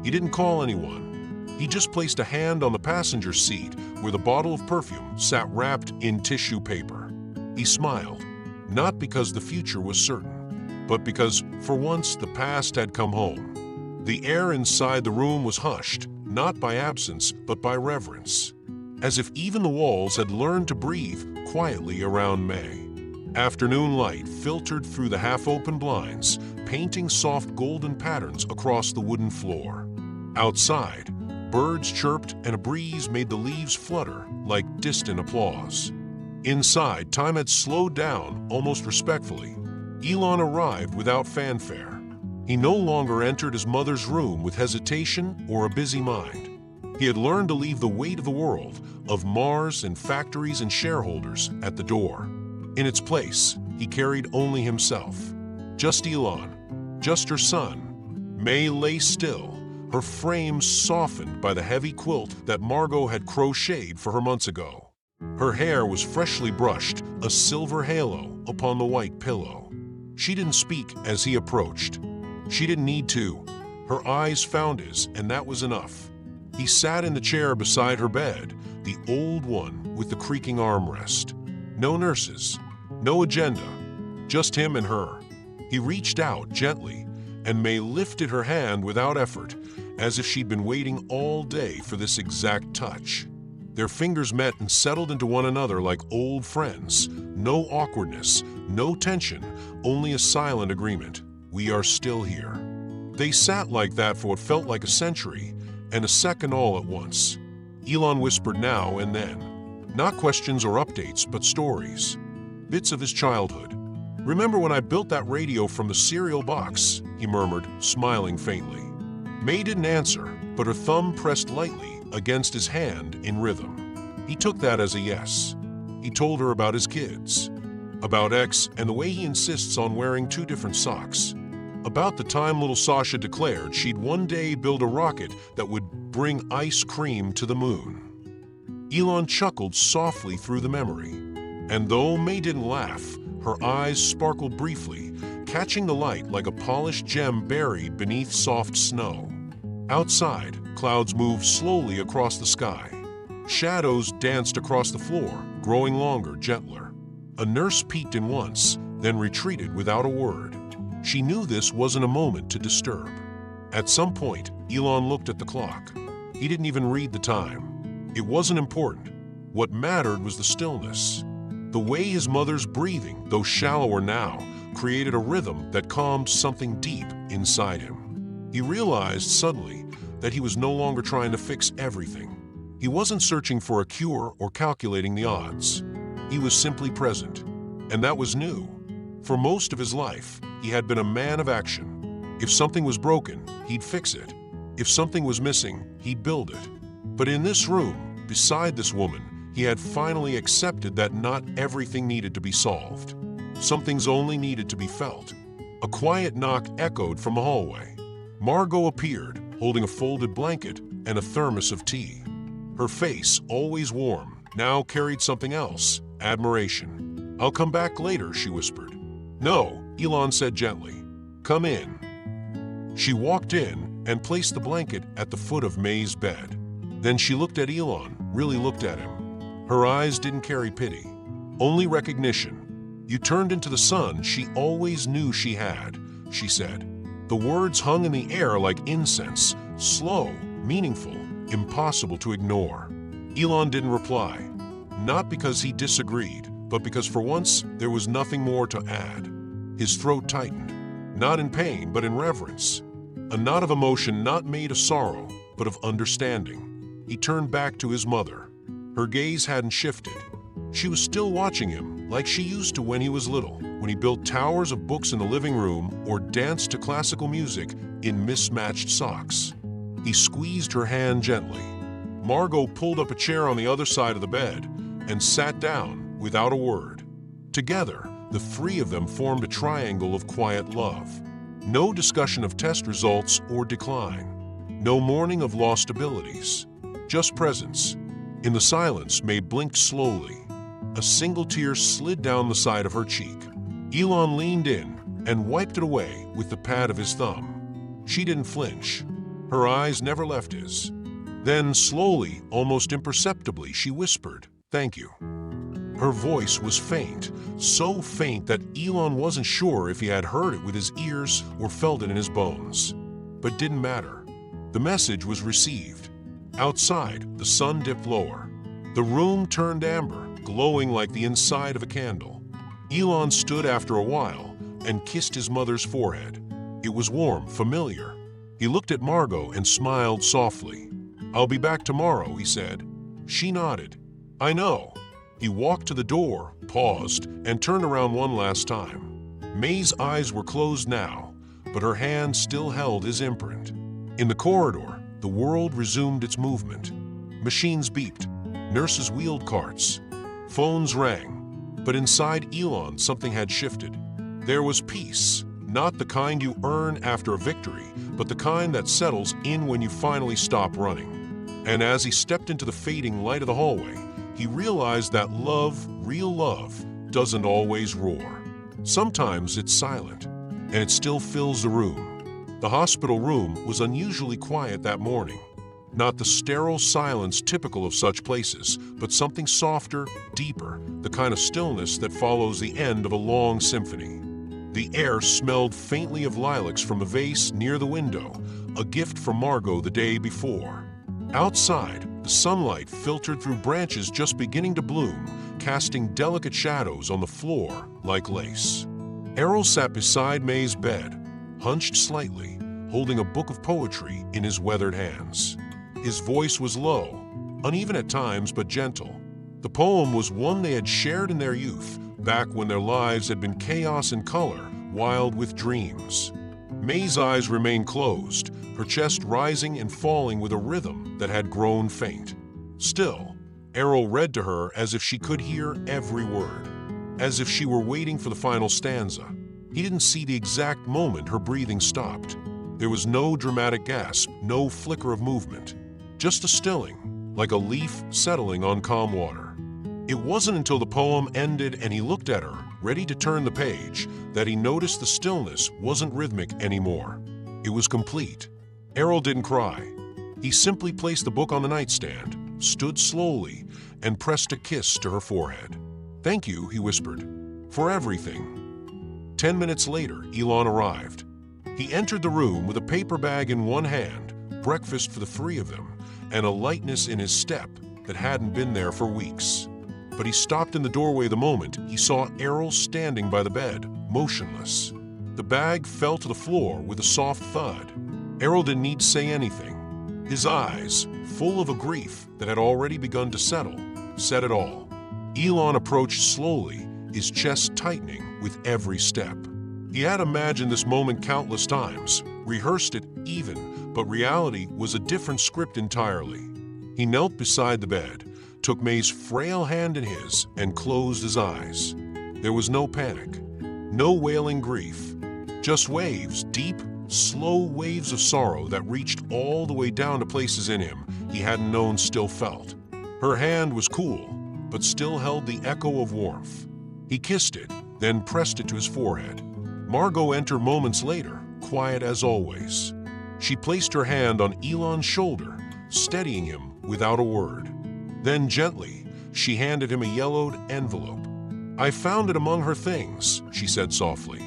He didn't call anyone. He just placed a hand on the passenger seat where the bottle of perfume sat wrapped in tissue paper. He smiled, not because the future was certain, but because, for once, the past had come home. The air inside the room was hushed, not by absence, but by reverence, as if even the walls had learned to breathe quietly around May. Afternoon light filtered through the half-open blinds, painting soft golden patterns across the wooden floor. Outside, birds chirped and a breeze made the leaves flutter like distant applause. Inside, time had slowed down, almost respectfully. Elon arrived without fanfare. He no longer entered his mother's room with hesitation or a busy mind. He had learned to leave the weight of the world, of Mars and factories and shareholders, at the door. In its place, he carried only himself. Just Elon, just her son. May lay still, her frame softened by the heavy quilt that Margot had crocheted for her months ago. Her hair was freshly brushed, a silver halo upon the white pillow. She didn't speak as he approached. She didn't need to. Her eyes found his, and that was enough. He sat in the chair beside her bed, the old one with the creaking armrest. No nurses, no agenda, just him and her. He reached out gently, and May lifted her hand without effort, as if she'd been waiting all day for this exact touch. Their fingers met and settled into one another like old friends. No awkwardness, no tension, only a silent agreement. We are still here. They sat like that for what felt like a century, and a second all at once. Elon whispered now and then. Not questions or updates, but stories. Bits of his childhood. "Remember when I built that radio from the cereal box?" he murmured, smiling faintly. May didn't answer, but her thumb pressed lightly against his hand in rhythm. He took that as a yes. He told her about his kids. About X and the way he insists on wearing 2 different socks. About the time little Sasha declared she'd one day build a rocket that would bring ice cream to the moon. Elon chuckled softly through the memory. And though May didn't laugh, her eyes sparkled briefly, catching the light like a polished gem buried beneath soft snow. Outside, clouds moved slowly across the sky. Shadows danced across the floor, growing longer, gentler. A nurse peeked in once, then retreated without a word. She knew this wasn't a moment to disturb. At some point, Elon looked at the clock. He didn't even read the time. It wasn't important. What mattered was the stillness. The way his mother's breathing, though shallower now, created a rhythm that calmed something deep inside him. He realized suddenly that he was no longer trying to fix everything. He wasn't searching for a cure or calculating the odds. He was simply present, and that was new. For most of his life, he had been a man of action. If something was broken, he'd fix it. If something was missing, he'd build it. But in this room, beside this woman, he had finally accepted that not everything needed to be solved. Some things only needed to be felt. A quiet knock echoed from the hallway. Margot appeared, holding a folded blanket and a thermos of tea. Her face, always warm, now carried something else, admiration. "I'll come back later," she whispered. "No," Elon said gently. "Come in." She walked in and placed the blanket at the foot of May's bed. Then she looked at Elon, really looked at him. Her eyes didn't carry pity, only recognition. "You turned into the son she always knew she had," she said. The words hung in the air like incense, slow, meaningful, impossible to ignore. Elon didn't reply, not because he disagreed, but because for once there was nothing more to add. His throat tightened, not in pain but in reverence. A knot of emotion not made of sorrow, but of understanding. He turned back to his mother. Her gaze hadn't shifted. She was still watching him like she used to when he was little, when he built towers of books in the living room or danced to classical music in mismatched socks. He squeezed her hand gently. Margot pulled up a chair on the other side of the bed and sat down without a word. Together, the three of them formed a triangle of quiet love. No discussion of test results or decline. No mourning of lost abilities. Just presence. In the silence, May blinked slowly. A single tear slid down the side of her cheek. Elon leaned in and wiped it away with the pad of his thumb. She didn't flinch. Her eyes never left his. Then, slowly, almost imperceptibly, she whispered, "Thank you." Her voice was faint, so faint that Elon wasn't sure if he had heard it with his ears or felt it in his bones. But didn't matter. The message was received. Outside, the sun dipped lower. The room turned amber, glowing like the inside of a candle. Elon stood after a while and kissed his mother's forehead. It was warm, familiar. He looked at Margot and smiled softly. "I'll be back tomorrow," he said. She nodded. "I know." He walked to the door, paused, and turned around one last time. May's eyes were closed now, but her hand still held his imprint. In the corridor, the world resumed its movement. Machines beeped. Nurses wheeled carts. Phones rang. But inside Elon, something had shifted. There was peace, not the kind you earn after a victory, but the kind that settles in when you finally stop running. And as he stepped into the fading light of the hallway, he realized that love, real love, doesn't always roar. Sometimes it's silent, and it still fills the room. The hospital room was unusually quiet that morning. Not the sterile silence typical of such places, but something softer, deeper, the kind of stillness that follows the end of a long symphony. The air smelled faintly of lilacs from a vase near the window, a gift from Margot the day before. Outside, the sunlight filtered through branches just beginning to bloom, casting delicate shadows on the floor like lace. Errol sat beside May's bed, hunched slightly, holding a book of poetry in his weathered hands. His voice was low, uneven at times but gentle. The poem was one they had shared in their youth, back when their lives had been chaos and color, wild with dreams. May's eyes remained closed, her chest rising and falling with a rhythm that had grown faint. Still, Errol read to her as if she could hear every word, as if she were waiting for the final stanza. He didn't see the exact moment her breathing stopped. There was no dramatic gasp, no flicker of movement. Just a stilling, like a leaf settling on calm water. It wasn't until the poem ended and he looked at her, ready to turn the page, that he noticed the stillness wasn't rhythmic anymore. It was complete. Errol didn't cry. He simply placed the book on the nightstand, stood slowly, and pressed a kiss to her forehead. "Thank you," he whispered, "for everything." 10 minutes later, Elon arrived. He entered the room with a paper bag in one hand, breakfast for the three of them, and a lightness in his step that hadn't been there for weeks. But he stopped in the doorway the moment he saw Errol standing by the bed, motionless. The bag fell to the floor with a soft thud. Errol didn't need to say anything. His eyes, full of a grief that had already begun to settle, said it all. Elon approached slowly, his chest tightening with every step. He had imagined this moment countless times, rehearsed it even, but reality was a different script entirely. He knelt beside the bed, took May's frail hand in his, and closed his eyes. There was no panic, no wailing grief, just waves, deep, slow waves of sorrow that reached all the way down to places in him he hadn't known still felt. Her hand was cool, but still held the echo of warmth. He kissed it, then pressed it to his forehead. Margot entered moments later, quiet as always. She placed her hand on Elon's shoulder, steadying him without a word. Then gently, she handed him a yellowed envelope. "I found it among her things," she said softly.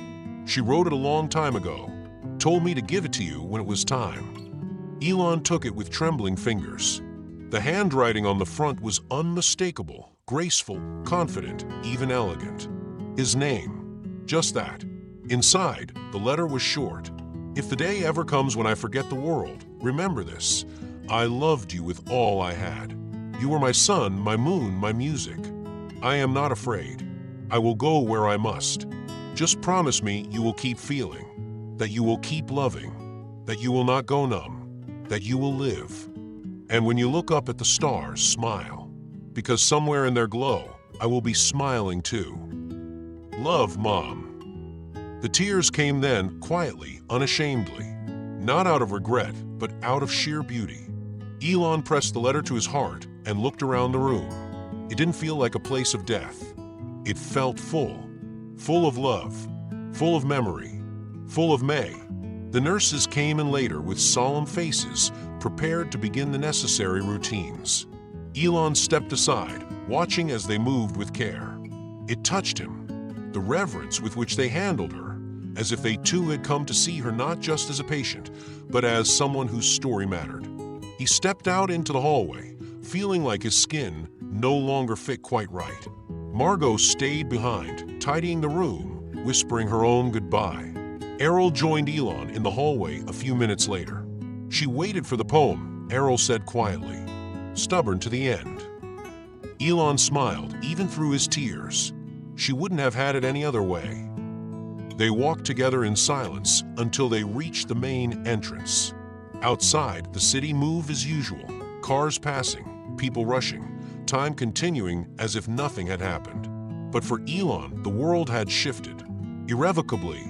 "She wrote it a long time ago, told me to give it to you when it was time." Elon took it with trembling fingers. The handwriting on the front was unmistakable, graceful, confident, even elegant. His name, just that. Inside, the letter was short. "If the day ever comes when I forget the world, remember this. I loved you with all I had. You were my sun, my moon, my music. I am not afraid. I will go where I must. Just promise me you will keep feeling, that you will keep loving, that you will not go numb, that you will live. And when you look up at the stars, smile, because somewhere in their glow, I will be smiling too. Love, Mom." The tears came then, quietly, unashamedly, not out of regret, but out of sheer beauty. Elon pressed the letter to his heart and looked around the room. It didn't feel like a place of death. It felt full of love, full of memory, full of May. The nurses came in later with solemn faces, prepared to begin the necessary routines. Elon stepped aside, watching as they moved with care. It touched him, the reverence with which they handled her, as if they too had come to see her not just as a patient, but as someone whose story mattered. He stepped out into the hallway, feeling like his skin no longer fit quite right. Margot stayed behind, tidying the room, whispering her own goodbye. Errol joined Elon in the hallway a few minutes later. "She waited for the poem," Errol said quietly, "stubborn to the end." Elon smiled, even through his tears. She wouldn't have had it any other way. They walked together in silence until they reached the main entrance. Outside, the city moved as usual, cars passing, people rushing, time continuing as if nothing had happened. But for Elon, the world had shifted. Irrevocably,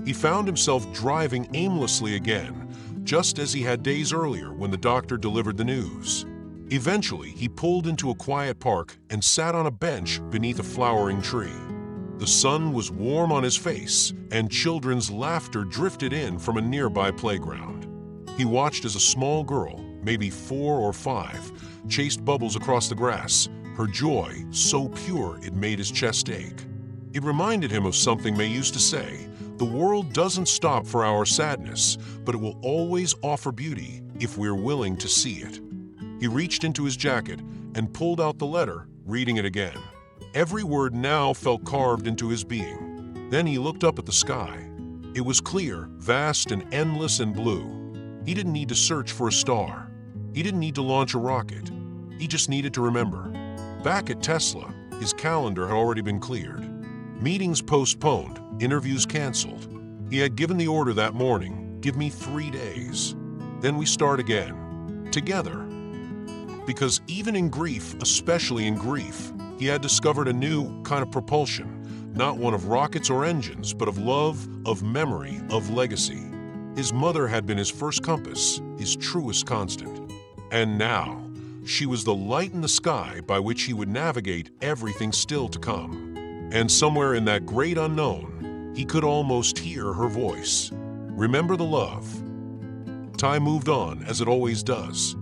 he found himself driving aimlessly again, just as he had days earlier when the doctor delivered the news. Eventually, he pulled into a quiet park and sat on a bench beneath a flowering tree. The sun was warm on his face, and children's laughter drifted in from a nearby playground. He watched as a small girl, maybe 4 or 5, chased bubbles across the grass, her joy so pure it made his chest ache. It reminded him of something May used to say: "The world doesn't stop for our sadness, but it will always offer beauty if we're willing to see it." He reached into his jacket and pulled out the letter, reading it again. Every word now felt carved into his being. Then he looked up at the sky. It was clear, vast and endless and blue. He didn't need to search for a star. He didn't need to launch a rocket. He just needed to remember. Back at Tesla, his calendar had already been cleared. Meetings postponed, interviews canceled. He had given the order that morning: "Give me 3 days. Then we start again. Together." Because even in grief, especially in grief, he had discovered a new kind of propulsion, not one of rockets or engines, but of love, of memory, of legacy. His mother had been his first compass, his truest constant. And now, she was the light in the sky by which he would navigate everything still to come. And somewhere in that great unknown, he could almost hear her voice. Remember the love. Time moved on, as it always does.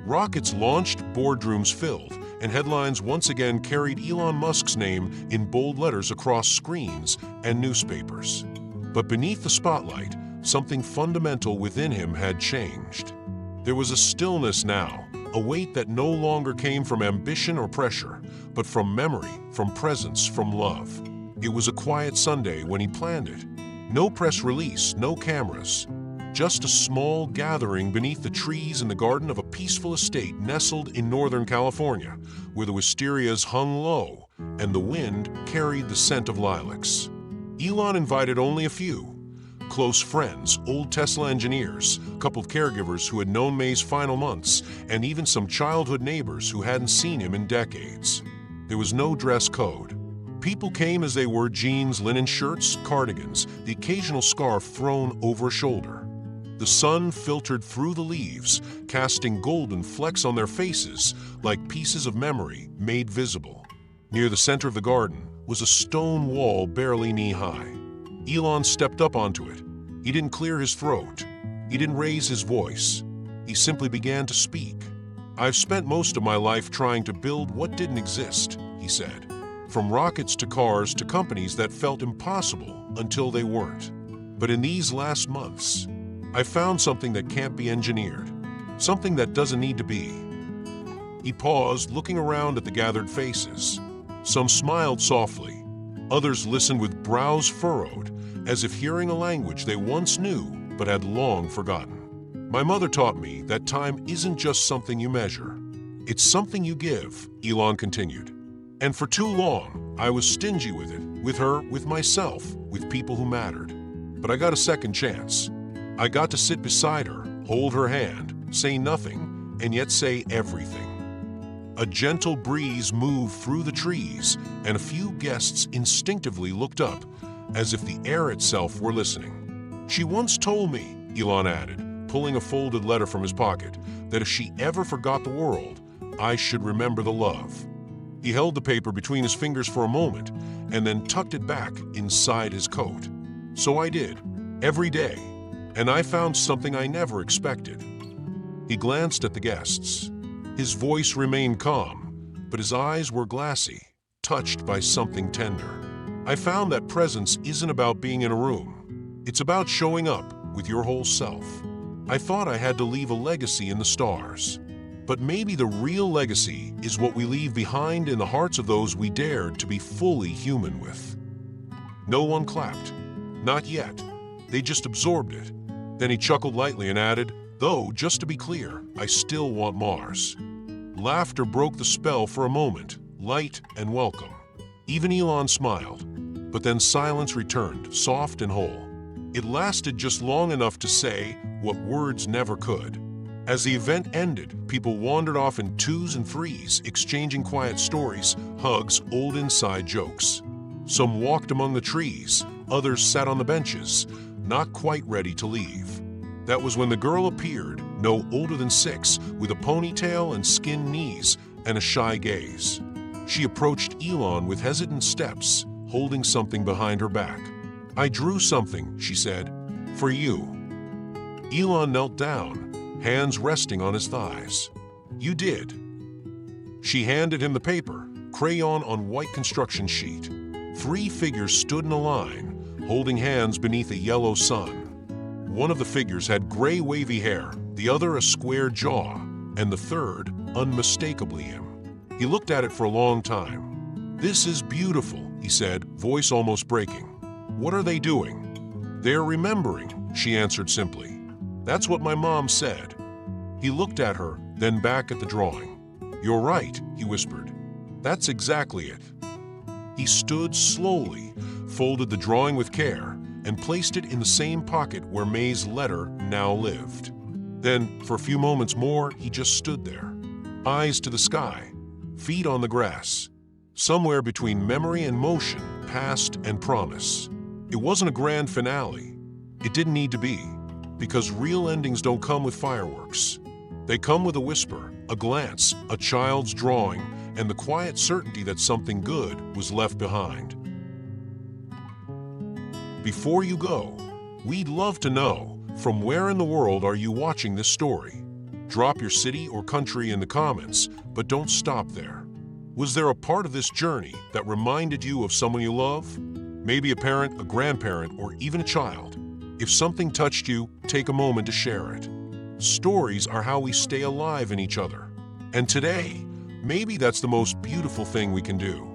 Rockets launched, boardrooms filled, and headlines once again carried Elon Musk's name in bold letters across screens and newspapers. But beneath the spotlight, something fundamental within him had changed. There was a stillness now, a weight that no longer came from ambition or pressure, but from memory, from presence, from love. It was a quiet Sunday when he planned it. No press release, no cameras. Just a small gathering beneath the trees in the garden of a peaceful estate nestled in Northern California, where the wisterias hung low and the wind carried the scent of lilacs. Elon invited only a few. Close friends, old Tesla engineers, a couple of caregivers who had known May's final months, and even some childhood neighbors who hadn't seen him in decades. There was no dress code. People came as they were: jeans, linen shirts, cardigans, the occasional scarf thrown over a shoulder. The sun filtered through the leaves, casting golden flecks on their faces like pieces of memory made visible. Near the center of the garden was a stone wall barely knee-high. Elon stepped up onto it. He didn't clear his throat. He didn't raise his voice. He simply began to speak. "I've spent most of my life trying to build what didn't exist," he said. "From rockets to cars to companies that felt impossible until they weren't. But in these last months, I found something that can't be engineered, something that doesn't need to be." He paused, looking around at the gathered faces. Some smiled softly. Others listened with brows furrowed, as if hearing a language they once knew but had long forgotten. "My mother taught me that time isn't just something you measure. It's something you give," Elon continued. "And for too long, I was stingy with it, with her, with myself, with people who mattered. But I got a second chance. I got to sit beside her, hold her hand, say nothing, and yet say everything." A gentle breeze moved through the trees, and a few guests instinctively looked up, as if the air itself were listening. "She once told me," Elon added, pulling a folded letter from his pocket, "that if she ever forgot the world, I should remember the love." He held the paper between his fingers for a moment, and then tucked it back inside his coat. "So I did, every day, and I found something I never expected." He glanced at the guests. His voice remained calm, but his eyes were glassy, touched by something tender. "I found that presence isn't about being in a room. It's about showing up with your whole self. I thought I had to leave a legacy in the stars. But maybe the real legacy is what we leave behind in the hearts of those we dared to be fully human with." No one clapped. Not yet. They just absorbed it. Then he chuckled lightly and added, "Though, just to be clear, I still want Mars." Laughter broke the spell for a moment, light and welcome. Even Elon smiled, but then silence returned, soft and whole. It lasted just long enough to say what words never could. As the event ended, people wandered off in twos and threes, exchanging quiet stories, hugs, old inside jokes. Some walked among the trees, others sat on the benches, not quite ready to leave. That was when the girl appeared, no older than 6, with a ponytail and skinned knees and a shy gaze. She approached Elon with hesitant steps, holding something behind her back. "I drew something," she said, "for you." Elon knelt down, hands resting on his thighs. "You did." She handed him the paper, crayon on white construction sheet. 3 figures stood in a line, holding hands beneath a yellow sun. One of the figures had gray wavy hair, the other a square jaw, and the third unmistakably him. He looked at it for a long time. "This is beautiful," he said, voice almost breaking. "What are they doing?" "They're remembering," she answered simply. "That's what my mom said." He looked at her, then back at the drawing. "You're right," he whispered. "That's exactly it." He stood slowly, folded the drawing with care, and placed it in the same pocket where May's letter now lived. Then, for a few moments more, he just stood there, eyes to the sky, feet on the grass, somewhere between memory and motion, past and promise. It wasn't a grand finale. It didn't need to be, because real endings don't come with fireworks. They come with a whisper, a glance, a child's drawing, and the quiet certainty that something good was left behind. Before you go, we'd love to know, from where in the world are you watching this story? Drop your city or country in the comments, but don't stop there. Was there a part of this journey that reminded you of someone you love? Maybe a parent, a grandparent, or even a child. If something touched you, take a moment to share it. Stories are how we stay alive in each other. And today, maybe that's the most beautiful thing we can do.